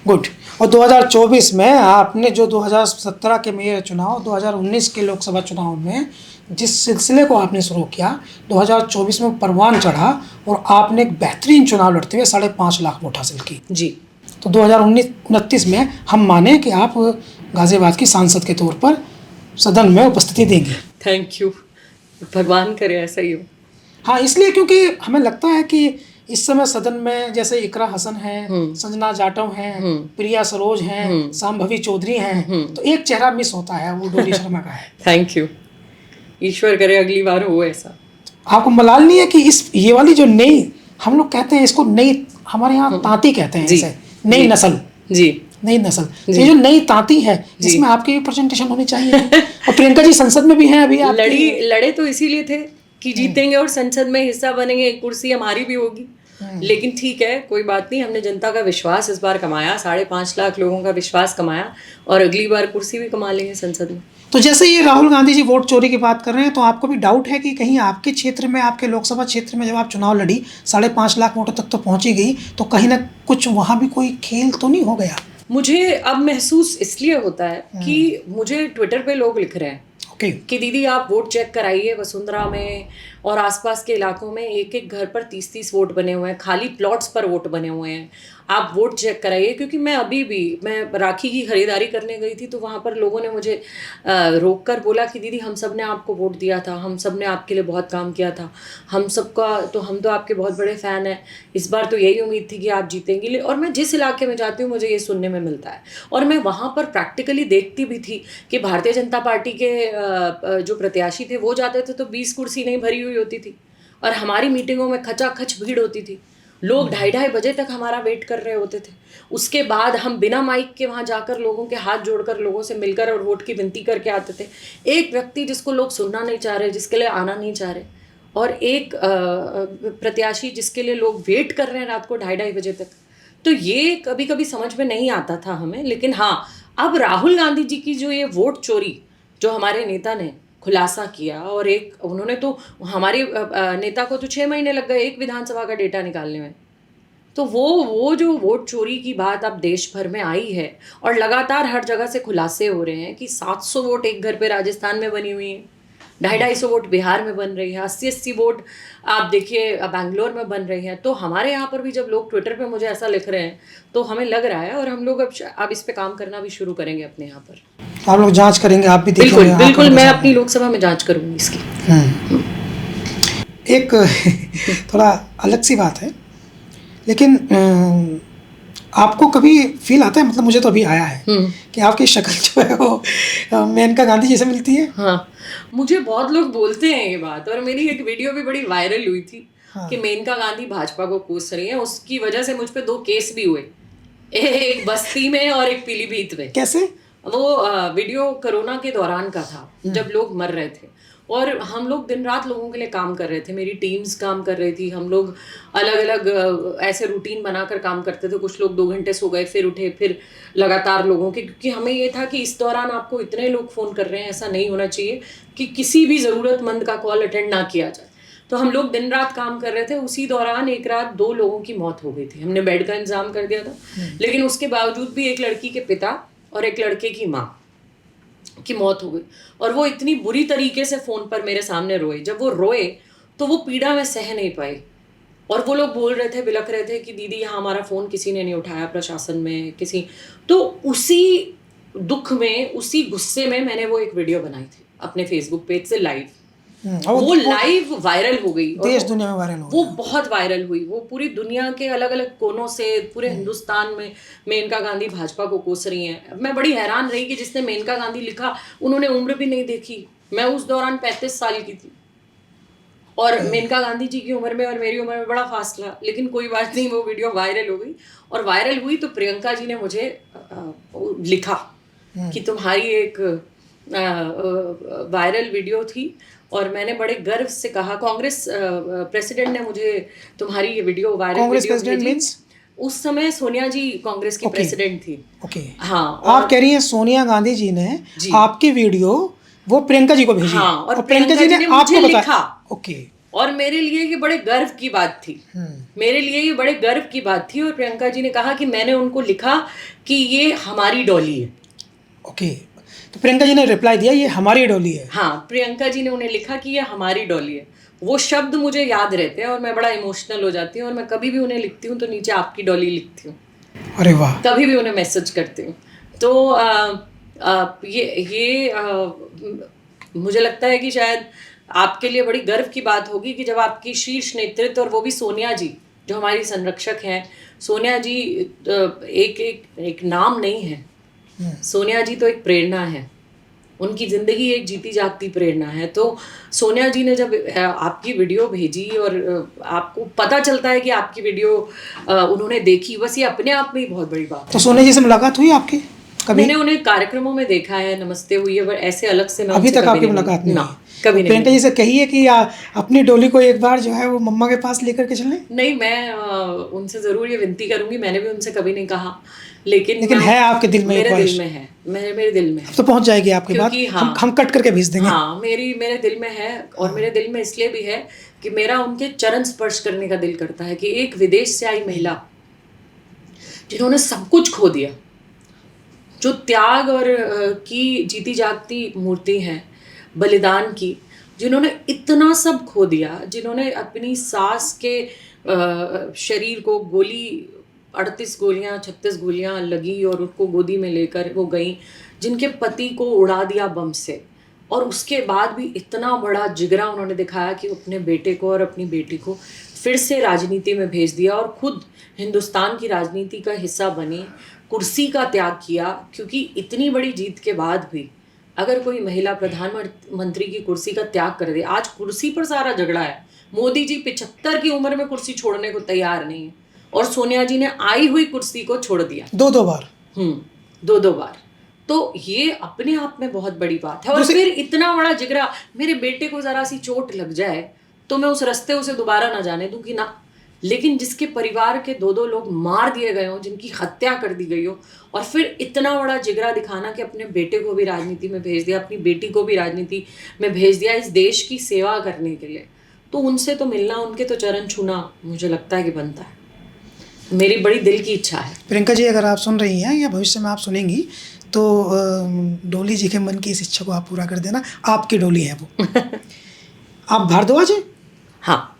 Speaker 1: गुड। और 2024 में आपने जो 2017 के मेयर चुनाव, 2019 के लोकसभा चुनाव में जिस सिलसिले को आपने शुरू किया, 2024 में परवान चढ़ा और आपने एक बेहतरीन चुनाव लड़ते हुए 5.5 लाख वोट हासिल की।
Speaker 2: जी।
Speaker 1: तो 2029 में हम माने कि आप गाज़ियाबाद की सांसद के तौर पर सदन में उपस्थिति देंगे।
Speaker 2: थैंक यू, भगवान करे ऐसा ही हो।
Speaker 1: हाँ, इसलिए क्योंकि हमें लगता है कि इस समय सदन में जैसे इकरा हसन हैं, संजना जाटव हैं, प्रिया सरोज हैं, सांभवी चौधरी हैं, तो एक चेहरा मिस होता है, वो डोली शर्मा का है।
Speaker 2: थैंक यू, ईश्वर करे अगली बार हो ऐसा।
Speaker 1: आपको मलाल नहीं है कि ये वाली जो नई, हम लोग कहते हैं इसको नई, हमारे यहाँ तांती कहते हैं इसे, नई नस्ल। जी, नई नस्ल, ये जो नई तांती है, जिसमें आपकी भी प्रेजेंटेशन होनी चाहिए। और प्रियंका जी संसद में भी हैं अभी। आप
Speaker 2: लड़े तो इसीलिए थे कि जीतेंगे और संसद में हिस्सा बनेंगे, एक कुर्सी हमारी भी होगी। लेकिन ठीक है, कोई बात नहीं, हमने जनता का विश्वास इस बार कमाया, 5.5 लाख लोगों का विश्वास कमाया, और अगली बार कुर्सी भी कमा लेंगे संसद में।
Speaker 1: तो जैसे ये राहुल गांधी जी वोट चोरी की बात कर रहे हैं, तो आपको भी डाउट है कि कहीं आपके क्षेत्र में, आपके लोकसभा क्षेत्र में जब आप चुनाव लड़ी, 5.5 लाख वोटों तक तो पहुंची गई, तो कहीं ना कुछ वहाँ भी कोई खेल तो नहीं हो गया?
Speaker 2: मुझे अब महसूस इसलिए होता है कि मुझे ट्विटर पे लोग लिख रहे हैं
Speaker 1: ओके।
Speaker 2: कि दीदी आप वोट चेक कराइए, वसुंधरा में और आसपास के इलाकों में एक एक घर पर 30-30 वोट बने हुए हैं, खाली प्लॉट्स पर वोट बने हुए हैं, आप वोट चेक कराइए। क्योंकि मैं अभी भी मैं राखी की खरीदारी करने गई थी तो वहाँ पर लोगों ने मुझे रोक कर बोला कि दीदी हम सब ने आपको वोट दिया था, हम सब ने आपके लिए बहुत काम किया था, हम तो आपके बहुत बड़े फ़ैन हैं, इस बार तो यही उम्मीद थी कि आप जीतेंगी। और मैं जिस इलाके में जाती हूँ मुझे ये सुनने में मिलता है। और मैं वहाँ पर प्रैक्टिकली देखती भी थी कि भारतीय जनता पार्टी के जो प्रत्याशी थे वो जाते थे तो 20 कुर्सी नहीं भरी हुई होती थी, और हमारी मीटिंगों में खचाखच भीड़ होती थी, लोग 2:30 बजे तक हमारा वेट कर रहे होते थे। उसके बाद हम बिना माइक के वहाँ जाकर लोगों के हाथ जोड़कर लोगों से मिलकर और वोट की विनती करके आते थे। एक व्यक्ति जिसको लोग सुनना नहीं चाह रहे, जिसके लिए आना नहीं चाह रहे, और एक प्रत्याशी जिसके लिए लोग वेट कर रहे हैं रात को 2:30 बजे तक। तो ये कभी कभी समझ में नहीं आता था हमें। लेकिन हाँ, अब राहुल गांधी जी की जो ये वोट चोरी जो हमारे नेता ने खुलासा किया, और एक उन्होंने तो हमारे नेता को तो 6 महीने लग गए एक विधानसभा का डेटा निकालने में। तो वो जो वोट चोरी की बात अब देश भर में आई है, और लगातार हर जगह से खुलासे हो रहे हैं कि 700 वोट एक घर पे राजस्थान में बनी हुई है, 250 वोट बिहार में बन रही है, 80-80 वोट आप देखिए बैंगलोर में बन रही है। तो हमारे यहाँ पर भी जब लोग ट्विटर पे मुझे ऐसा लिख रहे हैं तो हमें लग रहा है, और हम लोग अब इस पे काम करना भी शुरू करेंगे अपने यहाँ पर।
Speaker 1: आप लोग जांच करेंगे, आप भी देखेंगे?
Speaker 2: बिल्कुल बिल्कुल, मैं अपनी लोकसभा में जांच करूंगी इसकी।
Speaker 1: एक थोड़ा अलग सी बात है, लेकिन आपको कभी फील आता है, मतलब मुझे तो अभी आया है कि आपकी शक्ल जो है वो मेनका गांधी जैसे मिलती है?
Speaker 2: हाँ, मुझे बहुत लोग बोलते हैं ये बात, और मेरी एक वीडियो भी बड़ी वायरल हुई थी कि मेनका गांधी भाजपा को कोस रही है। उसकी वजह से मुझ पे 2 केस भी हुए, एक बस्ती में और एक पीलीभीत में।
Speaker 1: कैसे? वो
Speaker 2: वीडियो कोरोना के दौरान का था, जब लोग मर रहे थे, और हम लोग दिन रात लोगों के लिए काम कर रहे थे, मेरी टीम्स काम कर रही थी, हम लोग अलग अलग ऐसे रूटीन बनाकर काम करते थे। कुछ लोग 2 घंटे सो गए, फिर उठे, फिर लगातार लोगों के, क्योंकि हमें ये था कि इस दौरान आपको इतने लोग फ़ोन कर रहे हैं, ऐसा नहीं होना चाहिए कि किसी भी ज़रूरतमंद का कॉल अटेंड ना किया जाए। तो हम लोग दिन रात काम कर रहे थे। उसी दौरान एक रात 2 लोगों की मौत हो गई थी। हमने बेड का इंतजाम कर दिया था, लेकिन उसके बावजूद भी एक लड़की के पिता और एक लड़के की माँ की मौत हो गई। और वो इतनी बुरी तरीके से फ़ोन पर मेरे सामने रोए। जब वो रोए तो वो पीड़ा में सह नहीं पाई, और वो लोग बोल रहे थे, बिलख रहे थे कि दीदी यहाँ हमारा फ़ोन किसी ने नहीं उठाया, प्रशासन में किसी। तो उसी दुख में, उसी गुस्से में मैंने वो एक वीडियो बनाई थी अपने फेसबुक पेज से लाइव। वो लाइव वायरल हो गई,
Speaker 1: देश दुनिया में वायरल हो,
Speaker 2: वो बहुत वायरल हुई। वो पूरी दुनिया के अलग अलग कोनों से, पूरे हिंदुस्तान में मेनका गांधी भाजपा को कोस रही हैं। मैं बड़ी हैरान रही कि जिसने मेनका गांधी लिखा उन्होंने उम्र भी नहीं देखी। मैं उस दौरान 35 साल की थी, और मेनका गांधी जी की उम्र में और मेरी उम्र में बड़ा फासला। लेकिन कोई बात नहीं, वो वीडियो वायरल हो गई, और वायरल हुई तो प्रियंका जी ने मुझे लिखा कि तुम्हारी एक वायरल वीडियो थी, और मैंने बड़े गर्व से कहा, कांग्रेस प्रेसिडेंट ने मुझे तुम्हारी ये वीडियो वायरल वीडियो भेजी। उस समय सोनिया जी कांग्रेस की प्रेसिडेंट थी। हाँ,
Speaker 1: आप कह रही हैं सोनिया गांधी जी ने आपकी वीडियो वो प्रियंका जी को भेजी?
Speaker 2: हाँ, और
Speaker 1: प्रियंका जी ने आपको
Speaker 2: लिखा।
Speaker 1: ओके।
Speaker 2: और मेरे लिए ये बड़े गर्व की बात थी, मेरे लिए ये बड़े गर्व की बात थी। और प्रियंका जी ने कहा कि मैंने उनको लिखा कि ये हमारी डॉली है।
Speaker 1: ओके, तो प्रियंका जी ने रिप्लाई दिया ये हमारी डॉली है?
Speaker 2: हाँ, प्रियंका जी ने उन्हें लिखा कि ये हमारी डॉली है। वो शब्द मुझे याद रहते हैं और मैं बड़ा इमोशनल हो जाती हूँ, और मैं कभी भी उन्हें लिखती हूँ तो नीचे आपकी डॉली लिखती हूँ।
Speaker 1: अरे वाह!
Speaker 2: कभी भी उन्हें मैसेज करती हूँ तो मुझे लगता है कि शायद आपके लिए बड़ी गर्व की बात होगी कि जब आपकी शीर्ष नेतृत्व, और वो भी सोनिया जी जो हमारी संरक्षक हैं। सोनिया जी एक नाम नहीं है, सोनिया जी तो एक प्रेरणा है, उनकी ज़िंदगी एक जीती जागती प्रेरणा है। तो सोनिया जी ने जब आपकी वीडियो भेजी, और आपको पता चलता है कि आपकी वीडियो उन्होंने देखी, बस ये अपने आप में ही बहुत बड़ी बात है।
Speaker 1: तो सोनिया जी से मुलाकात हुई आपकी कभी?
Speaker 2: मैंने उन्हें कार्यक्रमों में देखा है, नमस्ते हुई है, पर ऐसे अलग से मैं
Speaker 1: अभी तक आपकी मुलाकात नहीं?
Speaker 2: कभी नहीं।
Speaker 1: प्रियंका जी से कहिए कि अपनी डोली को एक बार जो है वो मम्मा के पास लेकर के चलें।
Speaker 2: नहीं, मैं उनसे ज़रूर ये विनती करूंगी। मैंने भी उनसे कभी नहीं कहा, लेकिन
Speaker 1: है आपके दिल में?
Speaker 2: मेरे दिल में है, मेरे दिल में है।
Speaker 1: तो पहुंच जाएगी आपकी बात।
Speaker 2: हाँ,
Speaker 1: हम कट करके भेज देंगे।
Speaker 2: हाँ, मेरे दिल में है, और मेरे दिल में इसलिए भी है कि मेरा उनके चरण स्पर्श करने का दिल करता है कि एक विदेश से आई महिला जिन्होंने सब कुछ खो दिया, जो त्याग और की जीती जागती मूर्ति हैं, बलिदान की, जिन्होंने इतना सब खो दिया, जिन्होंने अपनी सास के शरीर को 38 गोलियां 36 गोलियां लगी और उनको गोदी में लेकर वो गई, जिनके पति को उड़ा दिया बम से, और उसके बाद भी इतना बड़ा जिगरा उन्होंने दिखाया कि अपने बेटे को और अपनी बेटी को फिर से राजनीति में भेज दिया और खुद हिंदुस्तान की राजनीति का हिस्सा बनी, कुर्सी का त्याग किया। क्योंकि इतनी बड़ी जीत के बाद भी अगर कोई महिला प्रधानमंत्री की कुर्सी का त्याग कर दे, आज कुर्सी पर सारा झगड़ा है। मोदी जी 75 की उम्र में कुर्सी छोड़ने को तैयार नहीं है, और सोनिया जी ने आई हुई कुर्सी को छोड़ दिया
Speaker 1: 2-2 बार।
Speaker 2: 2-2 बार। तो ये अपने आप में बहुत बड़ी बात है। और फिर इतना बड़ा जिगरा, मेरे बेटे को जरा सी चोट लग जाए तो मैं उस रास्ते उसे दोबारा ना जाने दूंगी ना। लेकिन जिसके परिवार के 2-2 लोग मार दिए गए हो, जिनकी हत्या कर दी गई हो, और फिर इतना बड़ा जिगरा दिखाना कि अपने बेटे को भी राजनीति में भेज दिया, अपनी बेटी को भी राजनीति में भेज दिया इस देश की सेवा करने के लिए, तो उनसे तो मिलना, उनके तो चरण छूना मुझे लगता है कि बनता है। मेरी बड़ी दिल की इच्छा है।
Speaker 1: प्रियंका जी, अगर आप सुन रही हैं या भविष्य में आप सुनेंगी तो डोली जी के मन की इस इच्छा को आप पूरा कर देना। आपकी डोली है वो। आप भारद्वाज हैं?
Speaker 2: हाँ।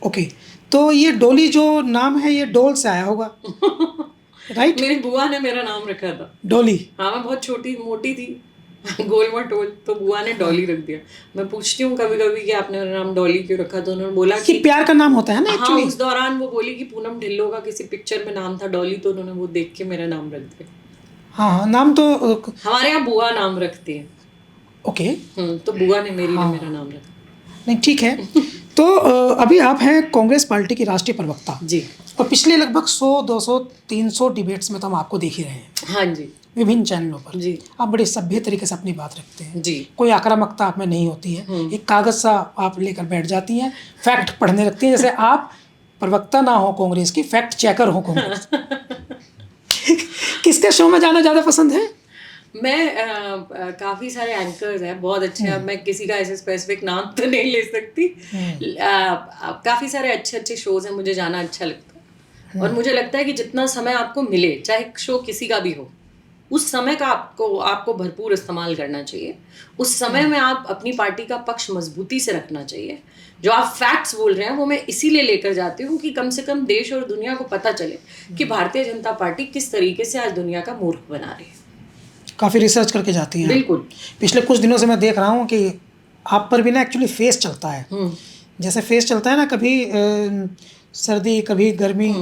Speaker 1: ओके, तो ये डोली जो नाम है ये डोल से आया होगा, राइट?
Speaker 2: मेरी बुआ ने मेरा नाम रखा था
Speaker 1: डोली।
Speaker 2: हाँ, मैं बहुत छोटी मोटी थी, गोल मटोल, तो बुआ ने डॉली रख दिया। मैं पूछती हूँ कभी कभी कि आपने मेरा नाम डॉली क्यों रखा, तो उन्होंने बोला कि
Speaker 1: प्यार का नाम होता है ना
Speaker 2: हाँ,
Speaker 1: एक्चुअली।
Speaker 2: उस दौरान वो बोली कि पूनम ढिल्लो का किसी पिक्चर में नाम था डॉली, तो उन्होंने वो देख के मेरा नाम रख दिया।
Speaker 1: हाँ, नाम तो
Speaker 2: हमारे यहाँ बुआ नाम रखती है।
Speaker 1: ओके।
Speaker 2: तो बुआ ने ने मेरा नाम रखा।
Speaker 1: नहीं, ठीक है। तो अभी आप हैं कांग्रेस पार्टी की राष्ट्रीय प्रवक्ता
Speaker 2: जी,
Speaker 1: और पिछले लगभग 100, 200, 300 डिबेट्स में तो हम आपको देख ही रहे हैं।
Speaker 2: हाँ जी,
Speaker 1: विभिन्न चैनलों पर
Speaker 2: जी,
Speaker 1: आप बड़े सभ्य तरीके से अपनी बात रखते हैं
Speaker 2: जी।
Speaker 1: कोई आक्रामकता आप में नहीं होती है। एक कागज सा आप लेकर बैठ जाती हैं, फैक्ट पढ़ने लगती हैं, जैसे आप प्रवक्ता ना हो कांग्रेस की, फैक्ट चेकर हो कांग्रेस। किसके शो में जाना ज़्यादा पसंद है?
Speaker 2: मैं काफ़ी सारे एंकर्स हैं बहुत अच्छे। अब मैं किसी का ऐसे स्पेसिफिक नाम तो नहीं ले सकती। काफ़ी सारे अच्छे अच्छे शोज़ हैं, मुझे जाना अच्छा लगता है। और मुझे लगता है कि जितना समय आपको मिले, चाहे शो किसी का भी हो, उस समय का आपको भरपूर इस्तेमाल करना चाहिए। उस समय में आप अपनी पार्टी का पक्ष मजबूती से रखना चाहिए। जो आप फैक्ट्स बोल रहे हैं वो मैं इसीलिए लेकर जाती हूँ कि कम से कम देश और दुनिया को पता चले कि भारतीय जनता पार्टी किस तरीके से आज दुनिया का मूर्ख बना रही है।
Speaker 1: काफ़ी रिसर्च करके जाती हैं।
Speaker 2: बिल्कुल।
Speaker 1: पिछले कुछ दिनों से मैं देख रहा हूँ कि आप पर भी ना एक्चुअली फेस चलता है। जैसे फेस चलता है ना, कभी सर्दी कभी गर्मी,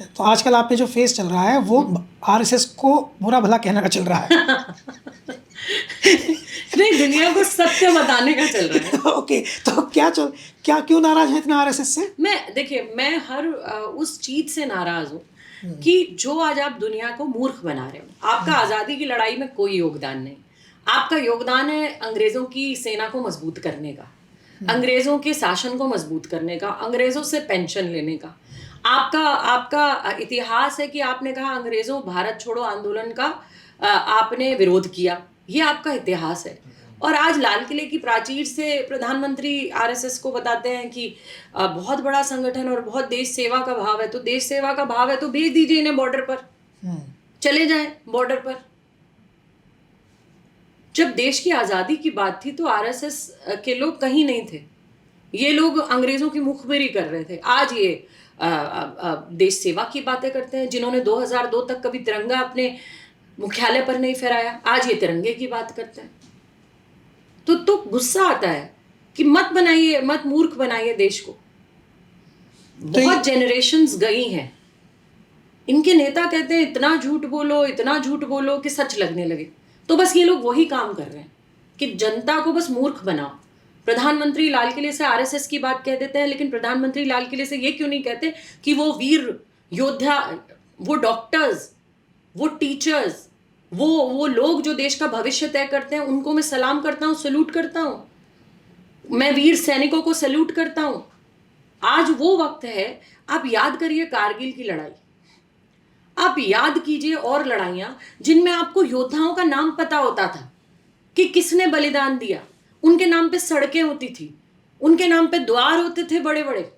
Speaker 1: तो आजकल आप पे जो फेस चल रहा है वो आरएसएस को बुरा भला कहने का चल रहा है।
Speaker 2: नहीं, दुनिया को सत्य बताने का चल रहा है।
Speaker 1: ओके, तो क्यों नाराज है इतना आरएसएस से?
Speaker 2: मैं हर उस चीज से नाराज हूँ कि जो आज आप दुनिया को मूर्ख बना रहे हो। आपका आज़ादी की लड़ाई में कोई योगदान नहीं। आपका योगदान है अंग्रेज़ों की सेना को मजबूत करने का, अंग्रेज़ों के शासन को मजबूत करने का, अंग्रेज़ों से पेंशन लेने का। आपका इतिहास है कि आपने कहा अंग्रेज़ों भारत छोड़ो आंदोलन का आपने विरोध किया, ये आपका इतिहास है। और आज लाल किले की प्राचीर से प्रधानमंत्री आरएसएस को बताते हैं कि बहुत बड़ा संगठन और बहुत देश सेवा का भाव है। तो देश सेवा का भाव है तो भेज दीजिए इन्हें बॉर्डर पर, चले जाएं बॉर्डर पर। जब देश की आज़ादी की बात थी तो आरएसएस के लोग कहीं नहीं थे, ये लोग अंग्रेज़ों की मुखबिरी कर रहे थे। आज ये देश सेवा की बातें करते हैं। जिन्होंने 2002 तक कभी तिरंगा अपने मुख्यालय पर नहीं फहराया, आज ये तिरंगे की बात करते हैं। तो गुस्सा आता है कि मत मूर्ख बनाइए देश को। बहुत जनरेशन्स गई हैं, इनके नेता कहते हैं इतना झूठ बोलो कि सच लगने लगे। तो बस ये लोग वही काम कर रहे हैं कि जनता को बस मूर्ख बनाओ। प्रधानमंत्री लाल किले से आरएसएस की बात कह देते हैं, लेकिन प्रधानमंत्री लाल किले से ये क्यों नहीं कहते कि वो वीर योद्धा, वो डॉक्टर्स, वो टीचर्स, वो लोग जो देश का भविष्य तय करते हैं, उनको मैं सलाम करता हूँ, सैल्यूट करता हूँ। मैं वीर सैनिकों को सैल्यूट करता हूँ। आज वो वक्त है, आप याद करिए कारगिल की लड़ाई, आप याद कीजिए और लड़ाइयाँ जिनमें आपको योद्धाओं का नाम पता होता था कि किसने बलिदान दिया। उनके नाम पे सड़कें होती थी, उनके नाम पे द्वार होते थे बड़े बड़े,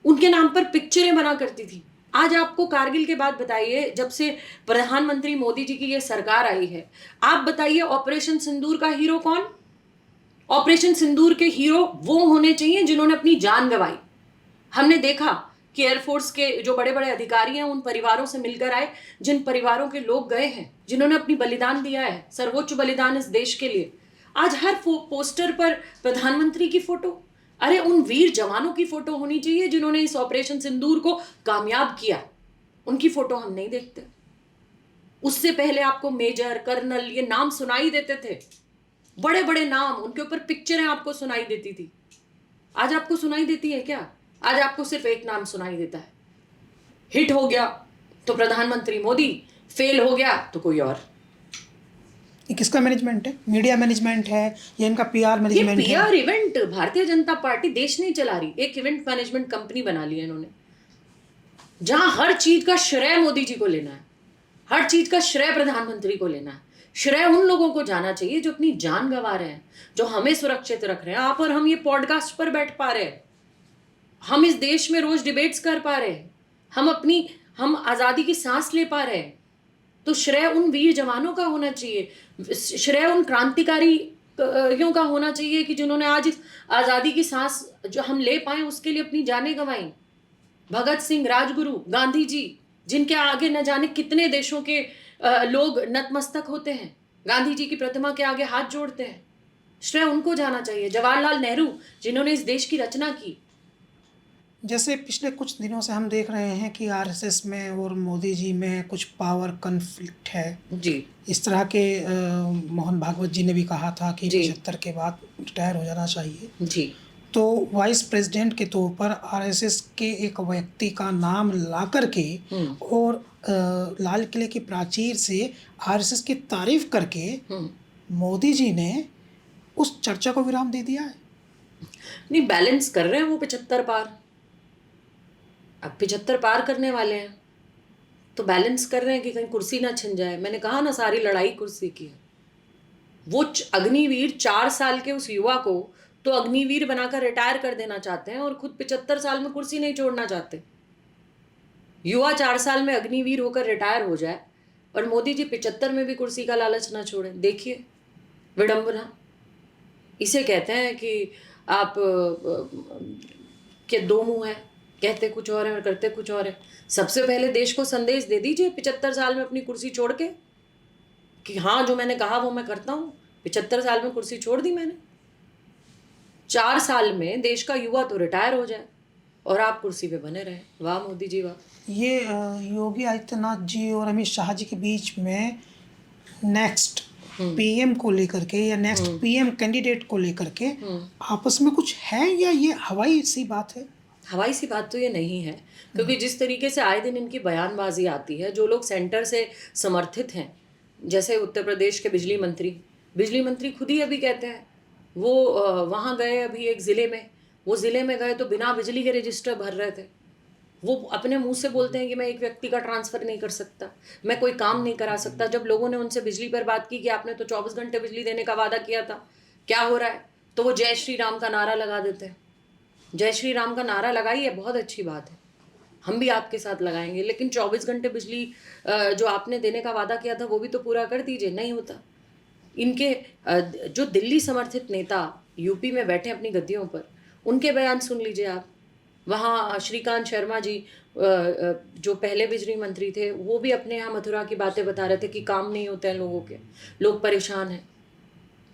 Speaker 2: उनके नाम पर पिक्चरें बना करती थी। आज आपको कारगिल के बाद बताइए, जब से प्रधानमंत्री मोदी जी की ये सरकार आई है, आप बताइए ऑपरेशन सिंदूर का हीरो कौन? ऑपरेशन सिंदूर के हीरो वो होने चाहिए जिन्होंने अपनी जान गंवाई। हमने देखा कि एयरफोर्स के जो बड़े बड़े अधिकारी हैं उन परिवारों से मिलकर आए, जिन परिवारों के लोग गए हैं, जिन्होंने अपनी बलिदान दिया है, सर्वोच्च बलिदान इस देश के लिए। आज हर पोस्टर पर प्रधानमंत्री की फोटो। अरे उन वीर जवानों की फोटो होनी चाहिए जिन्होंने इस ऑपरेशन सिंदूर को कामयाब किया। उनकी फोटो हम नहीं देखते। उससे पहले आपको मेजर, कर्नल ये नाम सुनाई देते थे, बड़े बड़े नाम, उनके ऊपर पिक्चरें आपको सुनाई देती थी। आज आपको सुनाई देती है क्या? आज आपको सिर्फ एक नाम सुनाई देता है। हिट हो गया तो प्रधानमंत्री मोदी, फेल हो गया तो कोई और।
Speaker 1: ये किसका मैनेजमेंट है? मीडिया मैनेजमेंट है या इनका पीआर मैनेजमेंट है?
Speaker 2: PR event Bharatiya Janata party देश नहीं चला रही, एक इवेंट मैनेजमेंट कंपनी बना ली है इन्होंने, जहां हर चीज का श्रेय मोदी जी को लेना है, हर चीज का श्रेय प्रधानमंत्री को लेना है। श्रेय उन लोगों को जाना चाहिए जो अपनी जान गंवा रहे हैं, जो हमें सुरक्षित रख रहे हैं। आप और हम ये पॉडकास्ट पर बैठ पा रहे हैं, हम इस देश में रोज डिबेट्स कर पा रहे हैं, हम आज़ादी की सांस ले पा रहे हैं। तो श्रेय उन वीर जवानों का होना चाहिए, श्रेय उन क्रांतिकारियों का होना चाहिए कि जिन्होंने आज इस आज़ादी की सांस जो हम ले पाए उसके लिए अपनी जानें गंवाई। भगत सिंह, राजगुरु, गांधी जी, जिनके आगे न जाने कितने देशों के लोग नतमस्तक होते हैं, गांधी जी की प्रतिमा के आगे हाथ जोड़ते हैं। श्रेय उनको जाना चाहिए। जवाहरलाल नेहरू, जिन्होंने इस देश की रचना की।
Speaker 1: जैसे पिछले कुछ दिनों से हम देख रहे हैं कि आरएसएस में और मोदी जी में कुछ पावर कन्फ्लिक्ट है
Speaker 2: जी।
Speaker 1: इस तरह के मोहन भागवत जी ने भी कहा था कि
Speaker 2: जी।
Speaker 1: 75 के बाद रिटायर हो जाना चाहिए।
Speaker 2: जी।
Speaker 1: तो वाइस प्रेसिडेंट के तौर पर आरएसएस के एक व्यक्ति का नाम ला करके और लाल किले की प्राचीर से आरएसएस की तारीफ करके मोदी जी ने उस चर्चा को विराम दे दिया है।
Speaker 2: नहीं, बैलेंस कर रहे हैं वो 75 पार। अब 75 पार करने वाले हैं तो बैलेंस कर रहे हैं कि कहीं कुर्सी ना छिन जाए। मैंने कहा ना, सारी लड़ाई कुर्सी की है। वो अग्निवीर 4 साल के उस युवा को तो अग्निवीर बनाकर रिटायर कर देना चाहते हैं और खुद 75 साल में कुर्सी नहीं छोड़ना चाहते। युवा 4 साल में अग्निवीर होकर रिटायर हो जाए और मोदी जी 75 में भी कुर्सी का लालच ना छोड़े। देखिए विडंबना। इसे कहते हैं कि आप के दो मुंह है, कहते कुछ और है और करते कुछ और है। सबसे पहले देश को संदेश दे दीजिए 75 साल में अपनी कुर्सी छोड़ के कि हाँ, जो मैंने कहा वो मैं करता हूँ। 75 साल में कुर्सी छोड़ दी मैंने। 4 साल में देश का युवा तो रिटायर हो जाए और आप कुर्सी पे बने रहे। वाह मोदी जी वाह।
Speaker 1: ये योगी आदित्यनाथ जी और अमित शाह जी के बीच में नेक्स्ट पीएम को लेकर के या नेक्स्ट पीएम कैंडिडेट को लेकर के आपस में कुछ है या ये हवाई सी बात है?
Speaker 2: हवाई सी बात तो ये नहीं है, क्योंकि जिस तरीके से आए दिन इनकी बयानबाजी आती है, जो लोग सेंटर से समर्थित हैं, जैसे उत्तर प्रदेश के बिजली मंत्री खुद ही अभी कहते हैं, वो वहाँ गए अभी एक ज़िले में, वो ज़िले में गए तो बिना बिजली के रजिस्टर भर रहे थे। वो अपने मुंह से बोलते हैं कि मैं एक व्यक्ति का ट्रांसफ़र नहीं कर सकता, मैं कोई काम नहीं करा सकता। जब लोगों ने उनसे बिजली पर बात की कि आपने तो 24 घंटे बिजली देने का वादा किया था, क्या हो रहा है, तो वो जय श्री राम का नारा लगा देते हैं। जय श्री राम का नारा लगाइए, बहुत अच्छी बात है, हम भी आपके साथ लगाएंगे, लेकिन 24 घंटे बिजली जो आपने देने का वादा किया था वो भी तो पूरा कर दीजिए। नहीं होता। इनके जो दिल्ली समर्थित नेता यूपी में बैठे अपनी गद्दियों पर, उनके बयान सुन लीजिए आप। वहाँ श्रीकांत शर्मा जी जो पहले बिजली मंत्री थे, वो भी अपने यहाँ मथुरा की बातें बता रहे थे कि काम नहीं होते हैं लोगों के, लोग परेशान हैं।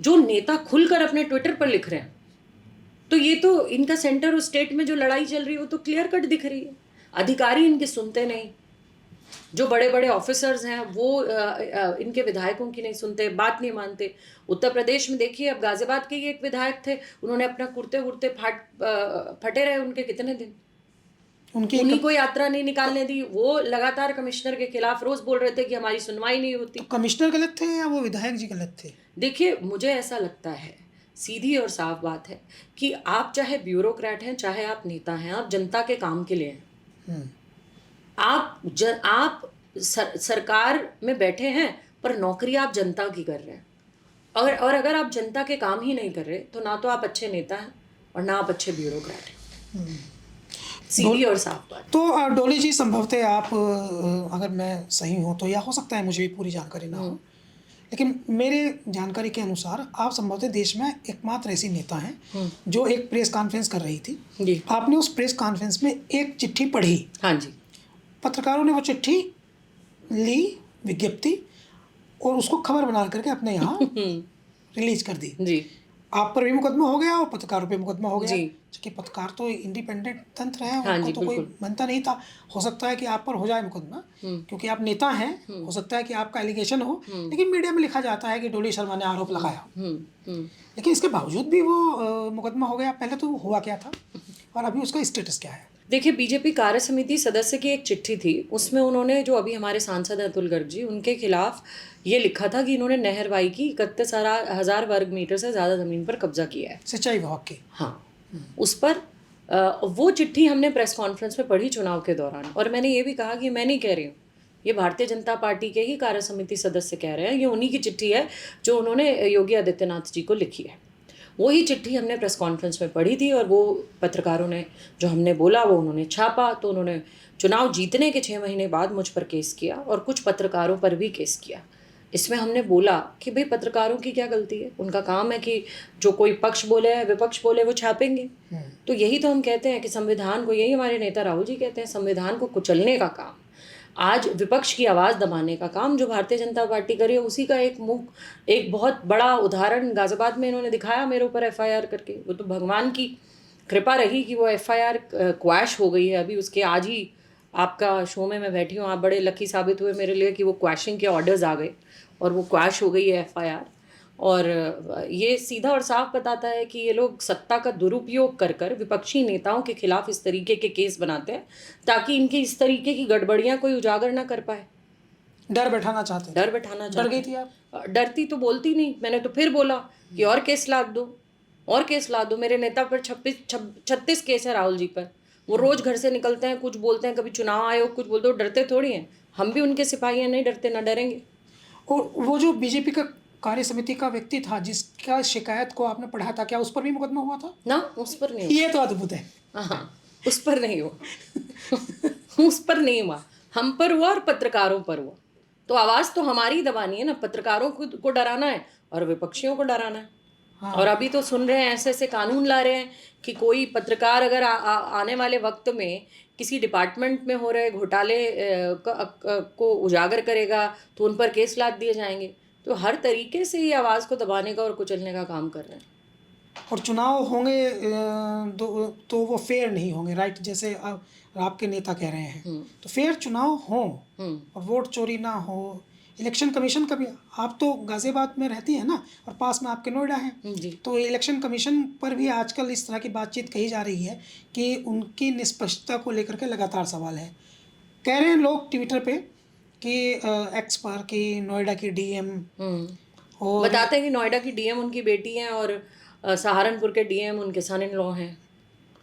Speaker 2: जो नेता खुलकर अपने ट्विटर पर लिख रहे हैं, तो ये तो इनका सेंटर और स्टेट में जो लड़ाई चल रही है वो तो क्लियर कट दिख रही है। अधिकारी इनके सुनते नहीं, जो बड़े बड़े ऑफिसर्स हैं वो इनके विधायकों की नहीं सुनते, बात नहीं मानते। उत्तर प्रदेश में देखिए, अब गाजियाबाद के ही एक विधायक थे, उन्होंने अपना कुर्ते हुर्ते फटे रहे उनके कितने दिन, उन्हीं को यात्रा नहीं निकालने दी। वो लगातार कमिश्नर के खिलाफ रोज बोल रहे थे कि हमारी सुनवाई नहीं होती।
Speaker 1: तो कमिश्नर गलत थे या वो विधायक जी गलत थे?
Speaker 2: देखिए, मुझे ऐसा लगता है, सीधी और साफ बात है कि आप चाहे ब्यूरोक्रेट हैं, चाहे आप नेता हैं, आप जनता के काम के लिए हैं। आप सरकार में बैठे हैं पर नौकरी आप जनता की कर रहे हैं। और अगर आप जनता के काम ही नहीं कर रहे तो ना तो आप अच्छे नेता हैं और ना आप अच्छे ब्यूरोक्रेट हैं। सीधी और साफ बात।
Speaker 1: तो डोली जी, संभवतः आप, अगर मैं सही हूँ तो, या हो सकता है मुझे भी पूरी जानकारी ना हो, लेकिन मेरे जानकारी के अनुसार आप संभवतः देश में एकमात्र ऐसी नेता हैं जो एक प्रेस कॉन्फ्रेंस कर रही थी
Speaker 2: जी।
Speaker 1: आपने उस प्रेस कॉन्फ्रेंस में एक चिट्ठी पढ़ी।
Speaker 2: हाँ जी।
Speaker 1: पत्रकारों ने वो चिट्ठी ली, विज्ञप्ति, और उसको खबर बना करके अपने यहाँ रिलीज कर दी।
Speaker 2: जी।
Speaker 1: आप पर भी मुकदमा हो गया और पत्रकारों पे मुकदमा हो गया,
Speaker 2: जी।
Speaker 1: क्योंकि पत्रकार तो इंडिपेंडेंट तंत्र है,
Speaker 2: हाँ
Speaker 1: उनको
Speaker 2: जी,
Speaker 1: तो कोई
Speaker 2: बिल्कुल।
Speaker 1: बनता नहीं था। हो सकता है कि आप पर हो जाए मुकदमा क्योंकि आप नेता हैं, हो सकता है कि आपका एलिगेशन हो, लेकिन मीडिया में लिखा जाता है कि डोली शर्मा ने आरोप लगाया, लेकिन इसके बावजूद भी वो मुकदमा हो गया। पहले तो हुआ क्या था और अभी उसका स्टेटस क्या है?
Speaker 2: देखिए, बीजेपी कार्य समिति सदस्य की एक चिट्ठी थी, उसमें उन्होंने, जो अभी हमारे सांसद अतुल गर्ग जी, उनके खिलाफ ये लिखा था कि इन्होंने नहरवाई की 31,000 वर्ग मीटर से ज़्यादा ज़मीन पर कब्जा किया है,
Speaker 1: सिंचाई विभाग की।
Speaker 2: हाँ, उस पर वो चिट्ठी हमने प्रेस कॉन्फ्रेंस में पढ़ी चुनाव के दौरान, और मैंने ये भी कहा कि मैं नहीं कह रही हूँ, ये भारतीय जनता पार्टी के ही कार्य समिति सदस्य कह रहे हैं, ये उन्हीं की चिट्ठी है जो उन्होंने योगी आदित्यनाथ जी को लिखी है। वही चिट्ठी हमने प्रेस कॉन्फ्रेंस में पढ़ी थी, और वो पत्रकारों ने जो हमने बोला वो उन्होंने छापा। तो उन्होंने चुनाव जीतने के 6 महीने बाद मुझ पर केस किया और कुछ पत्रकारों पर भी केस किया। इसमें हमने बोला कि भाई, पत्रकारों की क्या गलती है, उनका काम है कि जो कोई पक्ष बोले है, विपक्ष बोले, वो छापेंगे। तो यही तो हम कहते हैं कि संविधान को, यही हमारे नेता राहुल जी कहते हैं, संविधान को कुचलने का काम, आज विपक्ष की आवाज़ दबाने का काम जो भारतीय जनता पार्टी करी है, उसी का एक बहुत बड़ा उदाहरण गाजियाबाद में इन्होंने दिखाया मेरे ऊपर एफआईआर करके। वो तो भगवान की कृपा रही कि वो एफआईआर क्वैश हो गई है। अभी उसके आज ही आपका शो में मैं बैठी हूँ, आप बड़े लकी साबित हुए मेरे लिए कि वो क्वैशिंग के ऑर्डर्स आ गए और वो क्वैश हो गई है एफआईआर। और ये सीधा और साफ बताता है कि ये लोग सत्ता का दुरुपयोग कर कर विपक्षी नेताओं के खिलाफ इस तरीके के केस बनाते हैं ताकि इनकी इस तरीके की गड़बड़ियां कोई उजागर ना कर पाए।
Speaker 1: डर बैठाना चाहते,
Speaker 2: डर बैठाना चाहते।
Speaker 1: डर गई थी आप?
Speaker 2: डरती तो बोलती नहीं, मैंने तो फिर बोला कि और केस लाद दो, और केस लाद दो। मेरे नेता पर 36 केस है, राहुल जी पर। वो रोज घर से निकलते हैं, कुछ बोलते हैं, कभी चुनाव आयोग कुछ बोलते हो, डरते थोड़ी हैं। हम भी उनके सिपाही हैं, नहीं डरते ना डरेंगे।
Speaker 1: और वो जो बीजेपी का कार्य समिति का व्यक्ति था जिसका शिकायत को आपने पढ़ा था, क्या उस पर भी मुकदमा हुआ था?
Speaker 2: ना, उस पर नहीं।
Speaker 1: ये तो अद्भुत है।
Speaker 2: हाँ, उस पर नहीं हुआ। उस पर नहीं हुआ, हम पर हुआ और पत्रकारों पर हुआ। तो आवाज़ तो हमारी दबानी है ना, पत्रकारों को डराना है और विपक्षियों को डराना है। हाँ। और अभी तो सुन रहे हैं, ऐसे ऐसे कानून ला रहे हैं कि कोई पत्रकार अगर आने वाले वक्त में किसी डिपार्टमेंट में हो रहे घोटाले को उजागर करेगा तो उन पर केस लाद दिए जाएंगे। तो हर तरीके से ये आवाज़ को दबाने का और कुचलने का काम कर रहे हैं।
Speaker 1: और चुनाव होंगे तो वो फेयर नहीं होंगे, राइट? जैसे आपके नेता कह रहे हैं, तो फेयर चुनाव हो और वोट चोरी ना हो। इलेक्शन कमीशन का भी, आप तो गाजियाबाद में रहती हैं ना, और पास में आपके नोएडा है, तो इलेक्शन कमीशन पर भी आजकल इस तरह की बातचीत कही जा रही है कि उनकी निष्पक्षता को लेकर के लगातार सवाल है। कह रहे हैं लोग ट्विटर पे कि एक्स पर कि नोएडा की डीएम,
Speaker 2: और बताते हैं कि नोएडा की डीएम उनकी बेटी हैं और सहारनपुर के डीएम उनके सन इन लॉ हैं,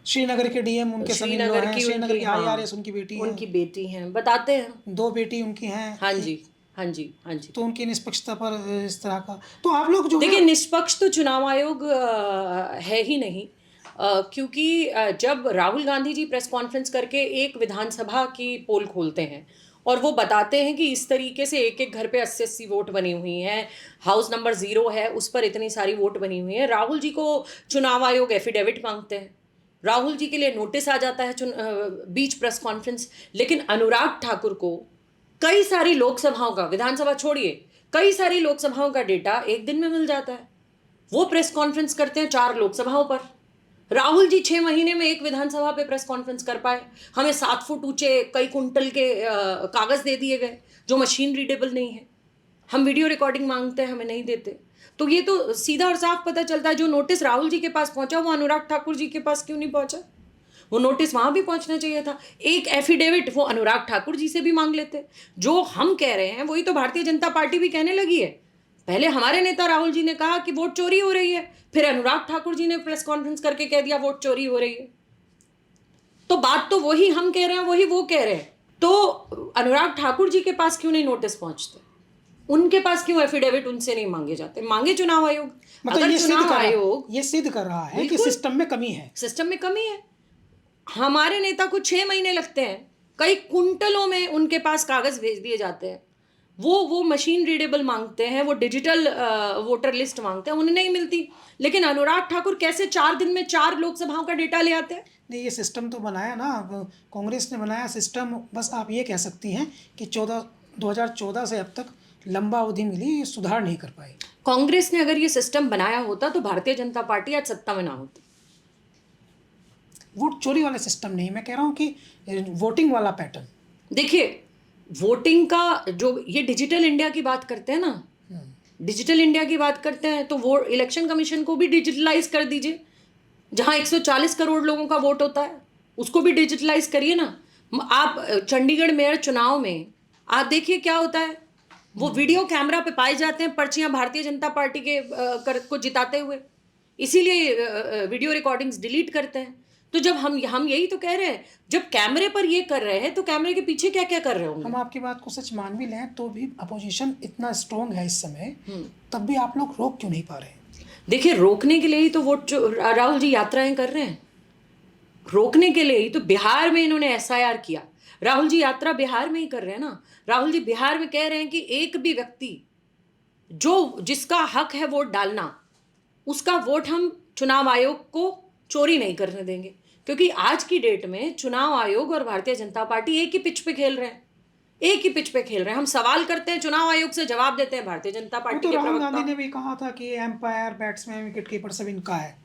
Speaker 1: श्रीनगर के डीएम उनके सन इन लॉ हैं, श्रीनगर की आईआरएस उनकी बेटी है,
Speaker 2: उनकी बेटी हैं, बताते हैं
Speaker 1: 2 बेटी उनकी हैं।
Speaker 2: हाँ जी, हाँ जी, हाँ जी।
Speaker 1: तो उनकी निष्पक्षता पर इस तरह का, तो आप लोग जो
Speaker 2: देखिए, निष्पक्ष तो चुनाव आयोग है ही नहीं, क्योंकि जब राहुल गांधी जी प्रेस कॉन्फ्रेंस करके एक विधानसभा की पोल खोलते हैं और वो बताते हैं कि इस तरीके से एक एक घर पे 80-80 वोट बनी हुई हैं, हाउस नंबर 0 है उस पर इतनी सारी वोट बनी हुई है, राहुल जी को चुनाव आयोग एफिडेविट मांगते हैं, राहुल जी के लिए नोटिस आ जाता है बीच प्रेस कॉन्फ्रेंस। लेकिन अनुराग ठाकुर को कई सारी लोकसभाओं का, विधानसभा छोड़िए, कई सारी लोकसभाओं का डेटा एक दिन में मिल जाता है। वो प्रेस कॉन्फ्रेंस करते हैं 4 लोकसभाओं पर। राहुल जी 6 महीने में एक विधानसभा पे प्रेस कॉन्फ्रेंस कर पाए। हमें 7 फुट ऊंचे कई कुंटल के कागज दे दिए गए जो मशीन रीडेबल नहीं है। हम वीडियो रिकॉर्डिंग मांगते हैं, हमें नहीं देते। तो ये तो सीधा और साफ पता चलता है, जो नोटिस राहुल जी के पास पहुंचा वो अनुराग ठाकुर जी के पास क्यों नहीं पहुंचा? वो नोटिस वहां भी पहुंचना चाहिए था। एक एफिडेविट वो अनुराग ठाकुर जी से भी मांग लेते। जो हम कह रहे हैं वही तो भारतीय जनता पार्टी भी कहने लगी है। पहले हमारे नेता राहुल जी ने कहा कि वोट चोरी हो रही है, फिर अनुराग ठाकुर जी ने प्रेस कॉन्फ्रेंस करके कह दिया वोट चोरी हो रही है। तो बात तो वही हम कह रहे हैं, वही वो कह रहे हैं। तो अनुराग ठाकुर जी के पास क्यों नहीं नोटिस पहुंचते? उनके पास क्यों एफिडेविट उनसे नहीं मांगे जाते? मांगे चुनाव आयोग।
Speaker 1: मतलब अगर चुनाव आयोग ये सिद्ध कर रहा है कि सिस्टम में कमी है,
Speaker 2: सिस्टम में कमी है। हमारे नेता को 6 महीने लगते हैं, कई कुंटलों में उनके पास कागज भेज दिए जाते हैं। वो मशीन रीडेबल मांगते हैं, वो डिजिटल वोटर लिस्ट मांगते हैं, उन्हें नहीं मिलती। लेकिन अनुराग ठाकुर कैसे 4 दिन में 4 लोकसभाओं का डेटा ले आते हैं?
Speaker 1: नहीं, ये सिस्टम तो बनाया ना, कांग्रेस ने बनाया सिस्टम। बस आप ये कह सकती हैं कि 2014 से अब तक लंबा अवधि मिली, सुधार नहीं कर पाई।
Speaker 2: कांग्रेस ने अगर ये सिस्टम बनाया होता तो भारतीय जनता पार्टी आज सत्ता में ना होती।
Speaker 1: वोट चोरी वाला सिस्टम नहीं, मैं कह रहा हूँ कि वोटिंग वाला पैटर्न।
Speaker 2: देखिए, वोटिंग का जो ये डिजिटल इंडिया की बात करते हैं ना, डिजिटल इंडिया की बात करते हैं, तो वो इलेक्शन कमीशन को भी डिजिटलाइज कर दीजिए। जहां 140 करोड़ लोगों का वोट होता है उसको भी डिजिटलाइज करिए ना। आप चंडीगढ़ मेयर चुनाव में आप देखिए क्या होता है, वो वीडियो कैमरा पे पाए जाते हैं पर्चियां भारतीय जनता पार्टी के को जिताते हुए, इसीलिए वीडियो रिकॉर्डिंग्स डिलीट करते हैं। तो जब हम यही तो कह रहे हैं, जब कैमरे पर ये कर रहे हैं तो कैमरे के पीछे क्या क्या कर रहे होंगे।
Speaker 1: हम आपकी बात को सच मान भी लें तो भी अपोजिशन इतना स्ट्रॉन्ग है इस समय, तब भी आप लोग रोक क्यों नहीं पा रहे?
Speaker 2: देखिए, रोकने के लिए ही तो वोट राहुल जी यात्राएं कर रहे हैं, रोकने के लिए ही तो बिहार में इन्होंने एसआईआर किया। राहुल जी यात्रा बिहार में ही कर रहे हैं ना। राहुल जी बिहार में कह रहे हैं कि एक भी व्यक्ति जिसका हक है वोट डालना, उसका वोट हम चुनाव आयोग को चोरी नहीं करने देंगे। क्योंकि आज की डेट में चुनाव आयोग और भारतीय जनता पार्टी एक ही पिच पे खेल रहे हैं, एक ही पिच पे खेल रहे हैं। हम सवाल करते हैं चुनाव आयोग से, जवाब देते हैं भारतीय जनता पार्टी
Speaker 1: तो
Speaker 2: के
Speaker 1: राहुल
Speaker 2: प्रवक्ता।
Speaker 1: गांधी ने भी कहा था कि एम्पायर, बैट्समैन, विकेट कीपर सब इनका है।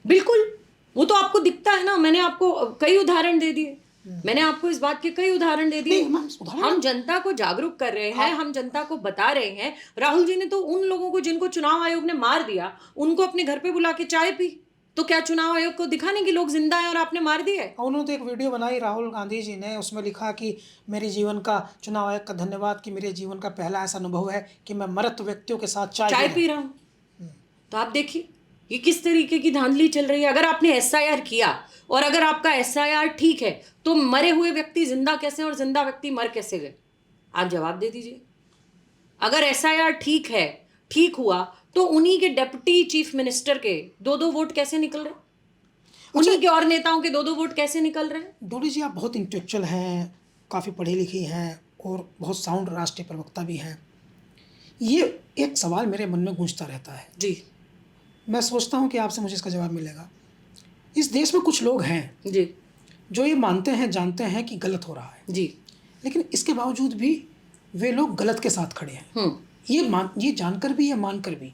Speaker 2: बिल्कुल, वो तो आपको दिखता है ना। मैंने आपको कई उदाहरण दे दिए, मैंने आपको इस बात के कई उदाहरण दे दिए। हम जनता को जागरूक कर रहे हैं, हम जनता को बता रहे हैं। राहुल जी ने तो उन लोगों को जिनको चुनाव आयोग ने मार दिया, उनको अपने घर पे बुला के चाय पी, तो क्या चुनाव आयोग को दिखाने कि लोग जिंदा हैं और आपने मार दिए?
Speaker 1: उन्होंने तो एक वीडियो बनाई राहुल गांधी जी ने, उसमें लिखा कि मेरे जीवन का, चुनाव आयोग का धन्यवाद कि मेरे जीवन का पहला ऐसा अनुभव है कि मैं मृत व्यक्तियों के साथ चाय
Speaker 2: पी रहा हूँ। तो आप देखिए ये किस तरीके की धांधली चल रही है। अगर आपने एसआईआर किया और अगर आपका एसआईआर ठीक है, तो मरे हुए व्यक्ति जिंदा कैसे और जिंदा व्यक्ति मर कैसे गए? आप जवाब दे दीजिए। अगर एसआईआर ठीक है, ठीक हुआ, तो उन्हीं के डिप्टी चीफ मिनिस्टर के 2-2 वोट कैसे निकल रहे? उन्हीं के और नेताओं के 2-2 वोट कैसे निकल रहे हैं?
Speaker 1: डोली जी, आप बहुत इंटेलेक्चुअल हैं, काफ़ी पढ़ी लिखी हैं और बहुत साउंड राष्ट्रीय प्रवक्ता भी हैं। ये एक सवाल मेरे मन में गूंजता रहता है
Speaker 2: जी।
Speaker 1: मैं सोचता हूँ कि आपसे मुझे इसका जवाब मिलेगा। इस देश में कुछ लोग हैं
Speaker 2: जी
Speaker 1: जो ये मानते हैं, जानते हैं कि गलत हो रहा है
Speaker 2: जी,
Speaker 1: लेकिन इसके बावजूद भी वे लोग गलत के साथ खड़े हैं। ये जानकर भी, ये मानकर भी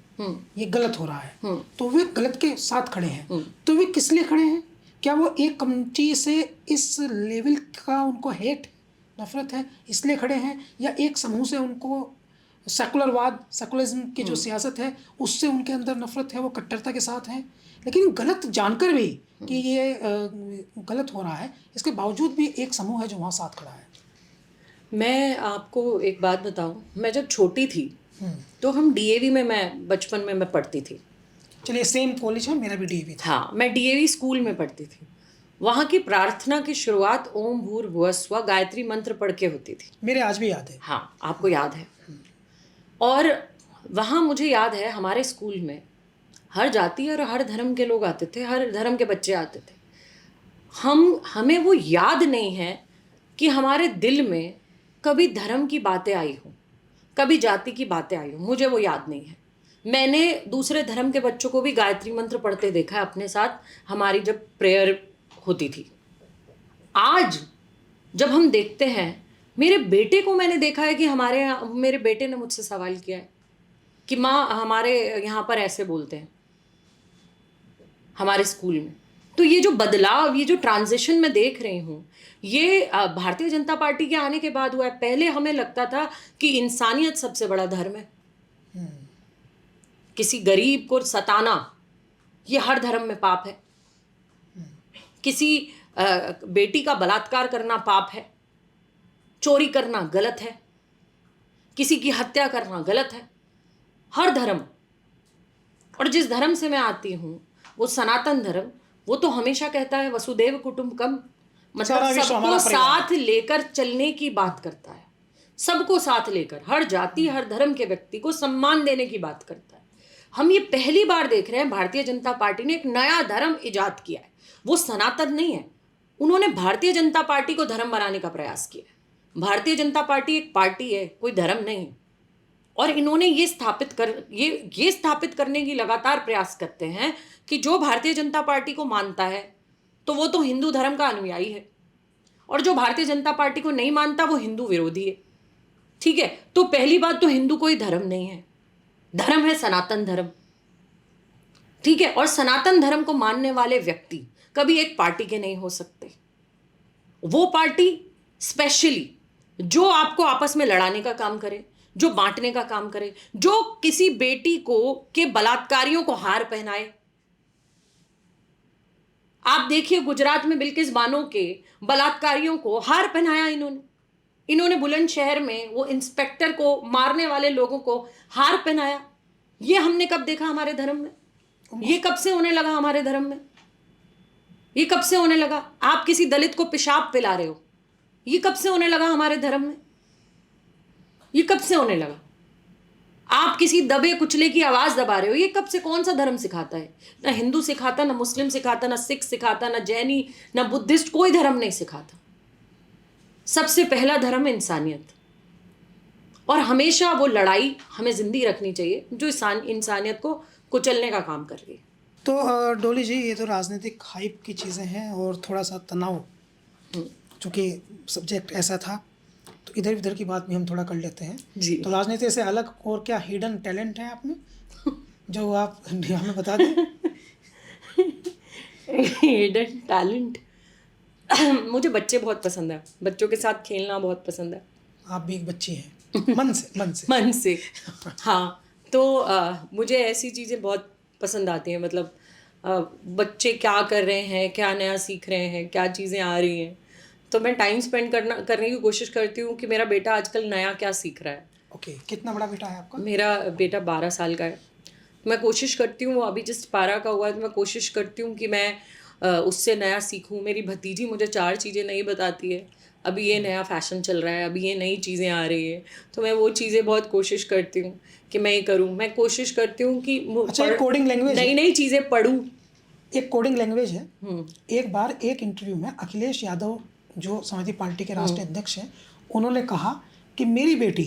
Speaker 1: ये गलत हो रहा है, तो वे गलत के साथ खड़े हैं। तो वे किस लिए खड़े हैं? क्या वो एक कम्युनिटी से इस लेवल का उनको हेट, नफरत है इसलिए खड़े हैं, या एक समूह से उनको सेकुलरिज्म की जो सियासत है उससे उनके अंदर नफरत है, वो कट्टरता के साथ हैं? लेकिन गलत जानकर भी कि ये गलत हो रहा है, इसके बावजूद भी एक समूह है जो वहाँ साथ खड़ा है।
Speaker 2: मैं आपको एक बात बताऊं, मैं जब छोटी थी तो हम डीएवी में, मैं बचपन में मैं पढ़ती थी।
Speaker 1: चलिए, सेम कॉलेज है, मेरा भी डीएवी था।
Speaker 2: हाँ, मैं डीएवी स्कूल में पढ़ती थी। वहाँ की प्रार्थना की शुरुआत ओम भूर्भुवः स्वः गायत्री मंत्र पढ़ के होती थी।
Speaker 1: मेरे आज भी याद है।
Speaker 2: हाँ, आपको याद है। और वहाँ मुझे याद है हमारे स्कूल में हर जाति और हर धर्म के लोग आते थे, हर धर्म के बच्चे आते थे। हमें वो याद नहीं है कि हमारे दिल में कभी धर्म की बातें आई हो, कभी जाति की बातें आई हो, मुझे वो याद नहीं है। मैंने दूसरे धर्म के बच्चों को भी गायत्री मंत्र पढ़ते देखा है अपने साथ, हमारी जब प्रेयर होती थी। आज जब हम देखते हैं, मेरे बेटे को मैंने देखा है कि मेरे बेटे ने मुझसे सवाल किया है कि माँ, हमारे यहाँ पर ऐसे बोलते हैं हमारे स्कूल में। तो ये जो बदलाव, ये जो ट्रांजिशन मैं देख रही हूँ, ये भारतीय जनता पार्टी के आने के बाद हुआ है। पहले हमें लगता था कि इंसानियत सबसे बड़ा धर्म है, किसी गरीब को सताना ये हर धर्म में पाप है, किसी बेटी का बलात्कार करना पाप है, चोरी करना गलत है, किसी की हत्या करना गलत है, हर धर्म। और जिस धर्म से मैं आती हूँ वो सनातन धर्म, वो तो हमेशा कहता है वसुदेव कुटुंबकम, मतलब सबको साथ लेकर चलने की बात करता है, सबको साथ लेकर, हर जाति हर धर्म के व्यक्ति को सम्मान देने की बात करता है। हम ये पहली बार देख रहे हैं भारतीय जनता पार्टी ने एक नया धर्म इजाद किया है, वो सनातन नहीं है, उन्होंने भारतीय जनता पार्टी को धर्म बनाने का प्रयास किया। भारतीय जनता पार्टी एक पार्टी है, कोई धर्म नहीं। और इन्होंने ये स्थापित करने की लगातार प्रयास करते हैं कि जो भारतीय जनता पार्टी को मानता है तो वो तो हिंदू धर्म का अनुयायी है, और जो भारतीय जनता पार्टी को नहीं मानता वो हिंदू विरोधी है। ठीक है, तो पहली बात तो हिंदू कोई धर्म नहीं है, धर्म है सनातन धर्म। ठीक है, और सनातन धर्म को मानने वाले व्यक्ति कभी एक पार्टी के नहीं हो सकते। वो पार्टी स्पेशली जो आपको आपस में लड़ाने का काम करे, जो बांटने का काम करे, जो किसी बेटी को के बलात्कारियों को हार पहनाए। आप देखिए गुजरात में बिल्किस बानो के बलात्कारियों को हार पहनाया इन्होंने बुलंदशहर में वो इंस्पेक्टर को मारने वाले लोगों को हार पहनाया। ये हमने कब देखा हमारे धर्म में? ये कब से होने लगा हमारे धर्म में? ये कब से होने लगा? आप किसी दलित को पेशाब पिला रहे हो, ये कब से होने लगा हमारे धर्म में? ये कब से होने लगा? आप किसी दबे कुचले की आवाज दबा रहे हो, ये कब से? कौन सा धर्म सिखाता है? ना हिंदू सिखाता, ना मुस्लिम सिखाता, ना सिख सिखाता, ना जैनी, ना बुद्धिस्ट, कोई धर्म नहीं सिखाता। सबसे पहला धर्म है इंसानियत, और हमेशा वो लड़ाई हमें जिंदी रखनी चाहिए जो इंसानियत को कुचलने का काम कर रही है।
Speaker 1: तो डोली जी, ये तो राजनीतिक हाइप की चीज़ें हैं और थोड़ा सा तनाव, चूँकि सब्जेक्ट ऐसा था तो इधर उधर की बात भी हम थोड़ा कर लेते हैं
Speaker 2: जी।
Speaker 1: तो राजनीति से अलग और क्या हिडन टैलेंट है आप में जो आप हमें बता दें?
Speaker 2: हिडन टैलेंट मुझे बच्चे बहुत पसंद है, बच्चों के साथ खेलना बहुत पसंद है।
Speaker 1: आप भी एक बच्ची हैं मन से
Speaker 2: मन से। हाँ, तो मुझे ऐसी चीज़ें बहुत पसंद आती हैं। मतलब बच्चे क्या कर रहे हैं, क्या नया सीख रहे हैं, क्या चीज़ें आ रही हैं, तो मैं टाइम स्पेंड करने की कोशिश करती हूँ कि मेरा बेटा आजकल नया क्या सीख रहा है।
Speaker 1: ओके, कितना बड़ा बेटा है आपका?
Speaker 2: मेरा बेटा 12 साल का है। मैं कोशिश करती हूँ, वो अभी जस्ट 12 का हुआ है, तो मैं कोशिश करती हूँ कि मैं उससे नया सीखूँ। मेरी भतीजी मुझे 4 चीज़ें नहीं बताती है, अभी ये नया फैशन चल रहा है, अभी ये नई चीज़ें आ रही है, तो मैं वो चीज़ें बहुत कोशिश करती हूँ कि मैं ये करूँ। मैं कोशिश करती हूँ कि
Speaker 1: अच्छा, एक कोडिंग लैंग्वेज,
Speaker 2: नई चीज़ें पढ़ूँ।
Speaker 1: एक कोडिंग लैंग्वेज है। एक बार एक इंटरव्यू में अखिलेश यादव जो समाजवादी पार्टी के राष्ट्रीय अध्यक्ष हैं, उन्होंने कहा कि मेरी बेटी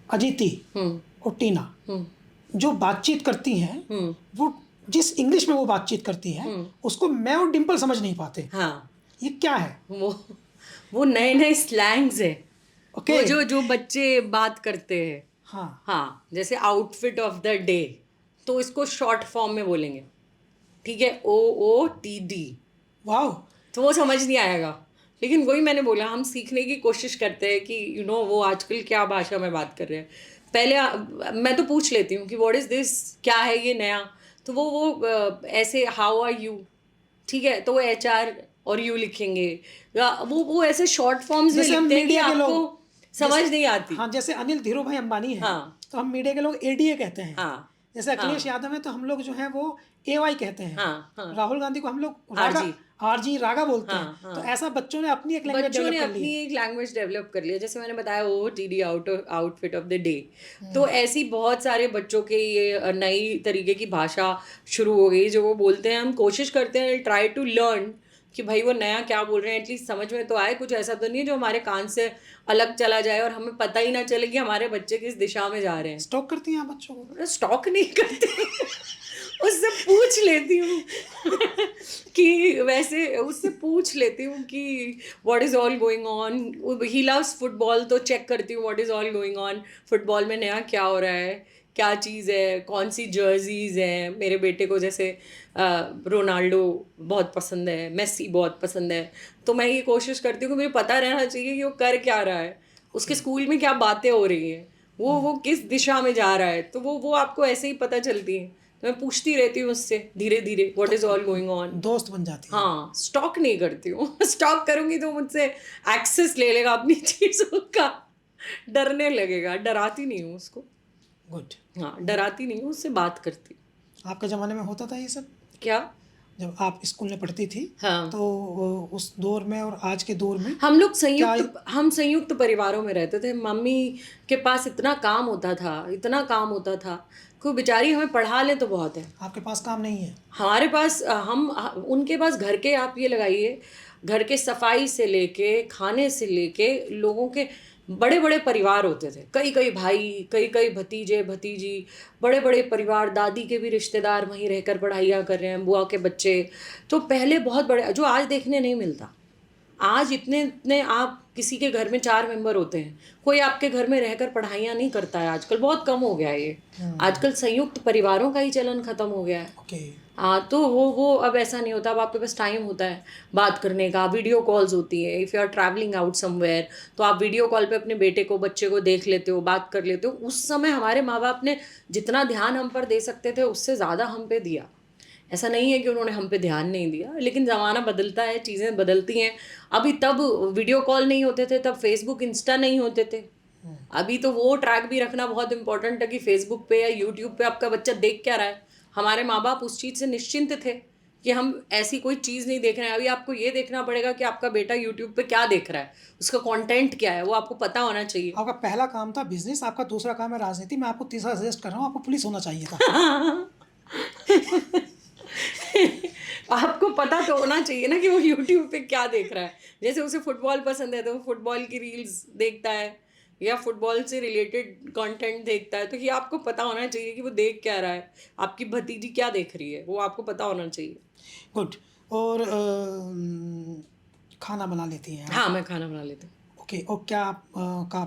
Speaker 1: अदिति और टीना जो बातचीत करती हैं, वो जिस इंग्लिश में वो बातचीत करती हैं उसको मैं और डिम्पल समझ नहीं पाते।
Speaker 2: हाँ,
Speaker 1: ये क्या है?
Speaker 2: वो नए स्लैंग्स है।
Speaker 1: ओके,
Speaker 2: वो जो बच्चे बात करते हैं।
Speaker 1: हाँ,
Speaker 2: जैसे आउटफिट ऑफ द डे, तो इसको शॉर्ट फॉर्म में बोलेंगे। ठीक है, OOTD।
Speaker 1: वाह,
Speaker 2: तो वो समझ नहीं आएगा, लेकिन वही मैंने बोला, हम सीखने की कोशिश करते हैं कि वो आजकल क्या भाषा में बात कर रहे हैं। पहले मैं तो पूछ लेती हूँ कि व्हाट इज़ दिस, क्या है ये नया, तो वो ऐसे हाउ आर यू, ठीक है, तो वो HR और यू लिखेंगे, या वो ऐसे शॉर्ट फॉर्म्स में लिखते हैं कि आपको समझ नहीं आती।
Speaker 1: हाँ, जैसे अनिल धीरू भाई अंबानी है,
Speaker 2: हाँ,
Speaker 1: तो हम मीडिया के लोग ADA कहते हैं।
Speaker 2: हाँ,
Speaker 1: जैसे अखिलेश यादव है तो हम लोग जो है वो AY कहते हैं।
Speaker 2: हाँ,
Speaker 1: राहुल गांधी को हम लोग RG रागा बोलते हैं। तो ऐसा बच्चों ने अपनी एक
Speaker 2: लैंग्वेज डेवलप कर लिया। जैसे मैंने बताया OOTD, outfit of the day. तो ऐसी बहुत सारे बच्चों के ये नई तरीके की भाषा शुरू हो गई जो वो बोलते हैं। हम कोशिश करते हैं, ट्राई टू लर्न कि भाई वो नया क्या बोल रहे हैं, एटलीस्ट समझ में तो आए। कुछ ऐसा तो नहीं है जो हमारे कान से अलग चला जाए और हमें पता ही ना चले कि हमारे बच्चे किस दिशा में जा रहे हैं।
Speaker 1: स्टॉक करती हैं आप बच्चों को?
Speaker 2: स्टॉक नहीं करती, उससे पूछ लेती हूँ कि वैसे उससे पूछ लेती हूँ कि what is all going on. He loves football, तो चेक करती हूँ what is all going on, football में नया क्या हो रहा है, क्या चीज़ है, कौन सी जर्सीज़ हैं। मेरे बेटे को जैसे रोनाल्डो बहुत पसंद है, मेसी बहुत पसंद है, तो मैं ये कोशिश करती हूँ कि मुझे पता रहना चाहिए कि वो कर क्या रहा है, उसके स्कूल में क्या बातें हो रही हैं, वो किस दिशा में जा रहा है, तो वो आपको ऐसे ही पता चलती है। तो मैं पूछती रहती हूँ उससे धीरे धीरे what is all going on.
Speaker 1: दोस्त बन जाती है।
Speaker 2: हाँ, स्टॉक नहीं करती हूँ। स्टॉक करूँगी तो मुझसे एक्सेस ले लेगा अपनी चीज़ों का, डरने लगेगा। डराती नहीं हूँ उसको।
Speaker 1: गुड।
Speaker 2: हाँ, डराती नहीं हूँ, उससे बात करती।
Speaker 1: आपके ज़माने में होता था ये सब?
Speaker 2: क्या?
Speaker 1: जब आप स्कूल में पढ़ती थी,
Speaker 2: हाँ।
Speaker 1: तो उस दौर में और आज के दौर में
Speaker 2: हम लोग
Speaker 1: क्या
Speaker 2: हम संयुक्त परिवारों में रहते थे। मम्मी के पास इतना काम होता था, इतना काम होता था, कोई बेचारी हमें पढ़ा ले तो बहुत है।
Speaker 1: आपके पास काम नहीं है?
Speaker 2: हमारे पास उनके पास घर के, आप ये लगाइए, घर के सफाई से लेके, खाने से लेके, लोगों के बड़े बड़े परिवार होते थे, कई कई भाई, कई कई भतीजे भतीजी, बड़े बड़े परिवार, दादी के भी रिश्तेदार वहीं रहकर पढ़ाइयाँ कर रहे हैं, बुआ के बच्चे। तो पहले बहुत बड़े, जो आज देखने नहीं मिलता। आज इतने इतने, आप किसी के घर में 4 मेंबर होते हैं, कोई आपके घर में रहकर पढ़ाइयाँ नहीं करता है आजकल, बहुत कम हो गया है ये। आजकल संयुक्त परिवारों का ही चलन खत्म हो गया है।
Speaker 1: ओके।
Speaker 2: हाँ, तो वो अब ऐसा नहीं होता। अब आपके पास टाइम होता है बात करने का, वीडियो कॉल्स होती है। If you are travelling out somewhere, तो आप वीडियो कॉल पे अपने बेटे को, बच्चे को देख लेते हो, बात कर लेते हो। उस समय हमारे माँ बाप ने जितना ध्यान हम पर दे सकते थे, उससे ज़्यादा हम पे दिया। ऐसा नहीं है कि उन्होंने हम पे ध्यान नहीं दिया, लेकिन ज़माना बदलता है, चीज़ें बदलती हैं। अभी तब वीडियो कॉल नहीं होते थे, तब फेसबुक, इंस्टा नहीं होते थे। अभी तो वो ट्रैक भी रखना बहुत इंपॉर्टेंट है कि फेसबुक पे या यूट्यूब पे आपका बच्चा देख क्या रहा है। हमारे माँ बाप उस चीज़ से निश्चिंत थे कि हम ऐसी कोई चीज़ नहीं देख रहे हैं। अभी आपको ये देखना पड़ेगा कि आपका बेटा यूट्यूब पे क्या देख रहा है, उसका कंटेंट क्या है, वो आपको पता होना चाहिए।
Speaker 1: आपका पहला काम था बिजनेस, आपका दूसरा काम है राजनीति। मैं आपको तीसरा सजेस्ट कर रहा हूँ, आपको पुलिस होना चाहिए था।
Speaker 2: आपको पता तो होना चाहिए ना कि वो यूट्यूब पे क्या देख रहा है। जैसे उसे फुटबॉल पसंद है तो वो फुटबॉल की रील्स देखता है, या फुटबॉल से रिलेटेड कंटेंट देखता है, तो ये आपको पता होना चाहिए कि वो देख क्या रहा है, आपकी भतीजी क्या देख रही है, वो आपको पता होना चाहिए।
Speaker 1: गुड। और खाना बना लेती हैं आप?
Speaker 2: हाँ, मैं खाना बना लेती हूँ।
Speaker 1: ओके। और क्या का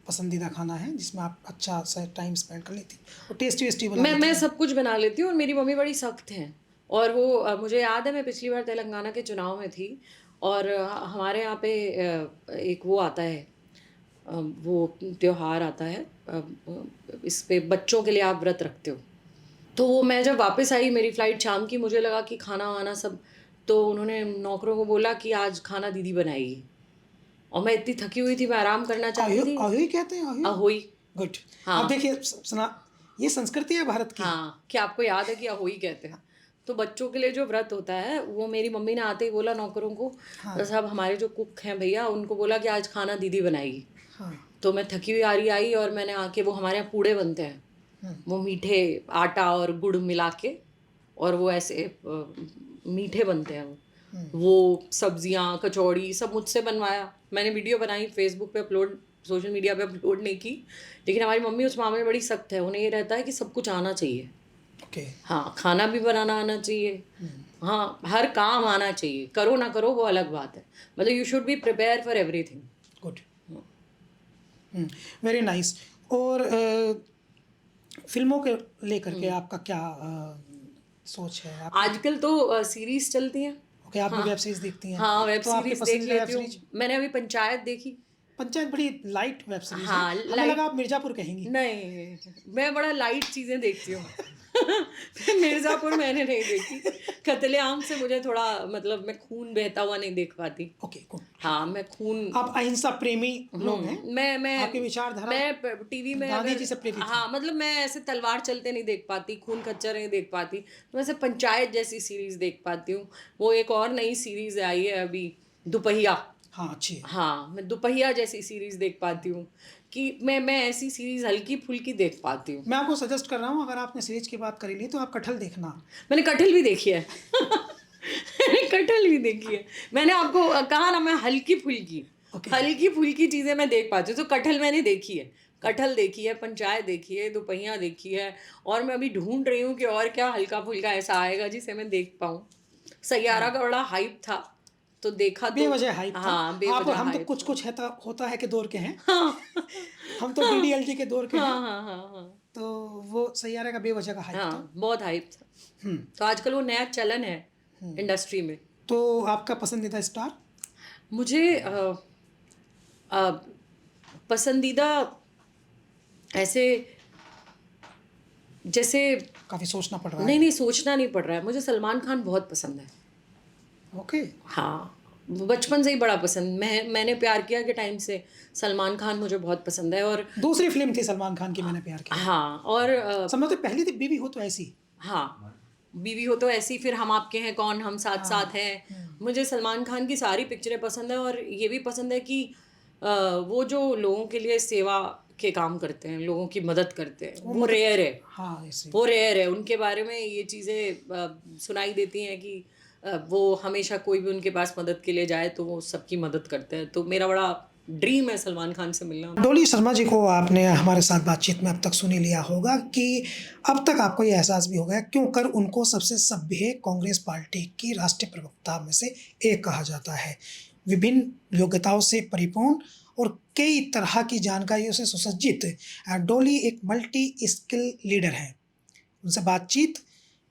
Speaker 1: पसंदीदा खाना है जिसमें आप अच्छा सा टाइम स्पेंड कर लेती और टेस्टी वेस्टी बना लेती
Speaker 2: मैं
Speaker 1: हैं?
Speaker 2: सब कुछ बना लेती हूँ, और मेरी मम्मी बड़ी सख्त हैं। और वो मुझे याद है, मैं पिछली बार तेलंगाना के चुनाव में थी, और हमारे यहाँ पे एक वो आता है, वो त्योहार आता है, इस पे बच्चों के लिए आप व्रत रखते हो। तो वो मैं जब वापस आई, मेरी फ़्लाइट शाम की, मुझे लगा कि खाना वाना सब, तो उन्होंने नौकरों को बोला कि आज खाना दीदी बनाएगी। और मैं इतनी थकी हुई थी, मैं आराम करना चाहती
Speaker 1: अहियो
Speaker 2: थी।
Speaker 1: अहियो कहते हैं, अहियो?
Speaker 2: अहोई।
Speaker 1: गुड।
Speaker 2: हाँ।
Speaker 1: अब देखिए, सुना, ये संस्कृति है भारत की।
Speaker 2: हाँ, क्या आपको याद है कि अहोई कहते हैं? तो बच्चों के लिए जो व्रत होता है, वो मेरी मम्मी ने आते ही बोला नौकरों को,
Speaker 1: हाँ।
Speaker 2: साहब हमारे जो कुक हैं भैया, उनको बोला कि आज खाना दीदी बनाएगी।
Speaker 1: हाँ।
Speaker 2: तो मैं थकी हुई आ रही आई, और मैंने आके, वो हमारे यहाँ पूड़े बनते हैं, वो मीठे आटा और गुड़ मिला के, और वो ऐसे मीठे बनते हैं वो सब्जियां, कचौड़ी सब मुझसे बनवाया। मैंने वीडियो बनाई, फेसबुक पे अपलोड, सोशल मीडिया पे अपलोड नहीं की। लेकिन हमारी मम्मी उस मामले में बड़ी सख्त है, उन्हें ये रहता है कि सब कुछ आना चाहिए।
Speaker 1: ओके।
Speaker 2: हाँ, खाना भी बनाना आना चाहिए, हाँ, हर काम आना चाहिए, करो ना करो वो अलग बात है, मतलब you should be prepare for everything.
Speaker 1: Good. Very nice. और फिल्मों के लेकर के आपका क्या सोच है? आप
Speaker 2: आजकल तो सीरीज चलती हैं।
Speaker 1: ओके, आप भी वेब सीरीज देखती हैं?
Speaker 2: हाँ, वेब
Speaker 1: तो आपकी
Speaker 2: सीरीज देख
Speaker 1: पसंदीदा वेब
Speaker 2: लेती हूँ।
Speaker 1: सीरीज?
Speaker 2: मैंने अभी पंचायत देखी।
Speaker 1: पंचायत बड़ी लाइट वेब सीरीज है।
Speaker 2: हाँ,
Speaker 1: हमें
Speaker 2: लाइट।
Speaker 1: लगा आप मिर्जापुर कहेंगी।
Speaker 2: नहीं, मैं बड़ा लाइट चीज़ें देखती हूँ। मिर्ज़ापुर मैंने नहीं देखी। कत्लेआम से मुझे थोड़ा, मतलब मैं खून बहता हुआ नहीं देख पाती।
Speaker 1: Okay, good.
Speaker 2: हाँ, मैं खून,
Speaker 1: आप अहिंसा प्रेमी लोग हैं।
Speaker 2: मैं
Speaker 1: आपकी विचारधारा
Speaker 2: मैं टीवी में
Speaker 1: गांधी
Speaker 2: अगर,
Speaker 1: जी से प्रेरित है।
Speaker 2: हाँ, मतलब मैं ऐसे तलवार चलते नहीं देख पाती, खून खच्चर नहीं देख पाती। तो वैसे पंचायत जैसी सीरीज देख पाती हूँ। वो एक और नई सीरीज आई है अभी, दुपहिया।
Speaker 1: हाँ, अच्छी है।
Speaker 2: हाँ, मैं दुपहिया जैसी सीरीज देख पाती हूँ, कि मैं ऐसी सीरीज हल्की फुल्की देख पाती हूँ।
Speaker 1: मैं आपको सजेस्ट कर रहा हूँ, अगर आपने सीरीज की बात करी ली तो आप कटहल देखना।
Speaker 2: मैंने कटहल भी देखी है। मैंने कटहल भी देखी है। मैंने आपको कहा ना, मैं हल्की फुल्की, हल्की फुल्की चीज़ें मैं देख पाती हूँ। तो कटहल मैंने देखी है, कटहल देखी है, पंचायत देखी है, दुपहिया देखी है, और मैं अभी ढूंढ रही हूँ कि और क्या हल्का फुल्का ऐसा आएगा जिसे मैं देख पाऊँ। सैयारा का बड़ा हाइप था, तो देखा तो,
Speaker 1: बेवजह हाइप था।
Speaker 2: हाँ,
Speaker 1: आप
Speaker 2: बेवजह
Speaker 1: हम तो
Speaker 2: हाइप
Speaker 1: कुछ
Speaker 2: था।
Speaker 1: कुछ है होता है कि दौर के हैं।
Speaker 2: हाँ,
Speaker 1: हम तो डीडीएलजे के दौर के हैं।
Speaker 2: हाँ, हाँ, हाँ, हाँ,
Speaker 1: तो वो सैयारा का बेवजह का हाइप था।
Speaker 2: हाँ, बहुत हाइप था। तो आजकल वो नया चलन है इंडस्ट्री में।
Speaker 1: तो आपका पसंदीदा स्टार?
Speaker 2: मुझे पसंदीदा ऐसे, जैसे,
Speaker 1: काफी सोचना पड़ रहा है।
Speaker 2: नहीं सोचना नहीं पड़ रहा है, मुझे सलमान खान बहुत पसंद है।
Speaker 1: ओके।
Speaker 2: हाँ, बचपन से ही बड़ा पसंद। मैंने प्यार किया के टाइम से सलमान खान मुझे बहुत पसंद है। और
Speaker 1: दूसरी फिल्म थी सलमान खान की, मैंने प्यार किया।
Speaker 2: हाँ, और
Speaker 1: समझते पहली थी बीवी हो तो ऐसी।
Speaker 2: हाँ, बीवी हो तो ऐसी, फिर हम आपके हैं कौन, हम साथ
Speaker 1: हाँ,
Speaker 2: साथ हैं। मुझे सलमान खान की सारी पिक्चरें पसंद है, और ये भी पसंद है कि वो जो लोगों के लिए सेवा के काम करते हैं, लोगों की मदद करते हैं, वो
Speaker 1: मतलब
Speaker 2: रेयर है।
Speaker 1: हाँ, ऐसे
Speaker 2: वो रेयर है, उनके बारे में ये चीज़ें सुनाई देती हैं कि वो हमेशा कोई भी उनके पास मदद के लिए जाए तो वो सबकी मदद करते हैं। तो मेरा बड़ा ड्रीम है सलमान खान से मिलना।
Speaker 1: डॉली शर्मा जी को आपने हमारे साथ बातचीत में अब तक सुन ही लिया होगा कि अब तक आपको ये एहसास भी हो गया क्यों कर उनको सबसे सभ्य कांग्रेस पार्टी की राष्ट्रीय प्रवक्ता में से एक कहा जाता है। विभिन्न योग्यताओं से परिपूर्ण और कई तरह की जानकारियों से सुसज्जित डॉली एक मल्टी स्किल लीडर हैं। उनसे बातचीत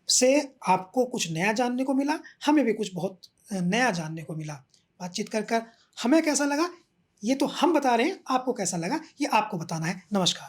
Speaker 1: से आपको कुछ नया जानने को मिला, हमें भी कुछ बहुत नया जानने को मिला। बातचीत कर हमें कैसा लगा ये तो हम बता रहे हैं, आपको कैसा लगा ये आपको बताना है। नमस्कार।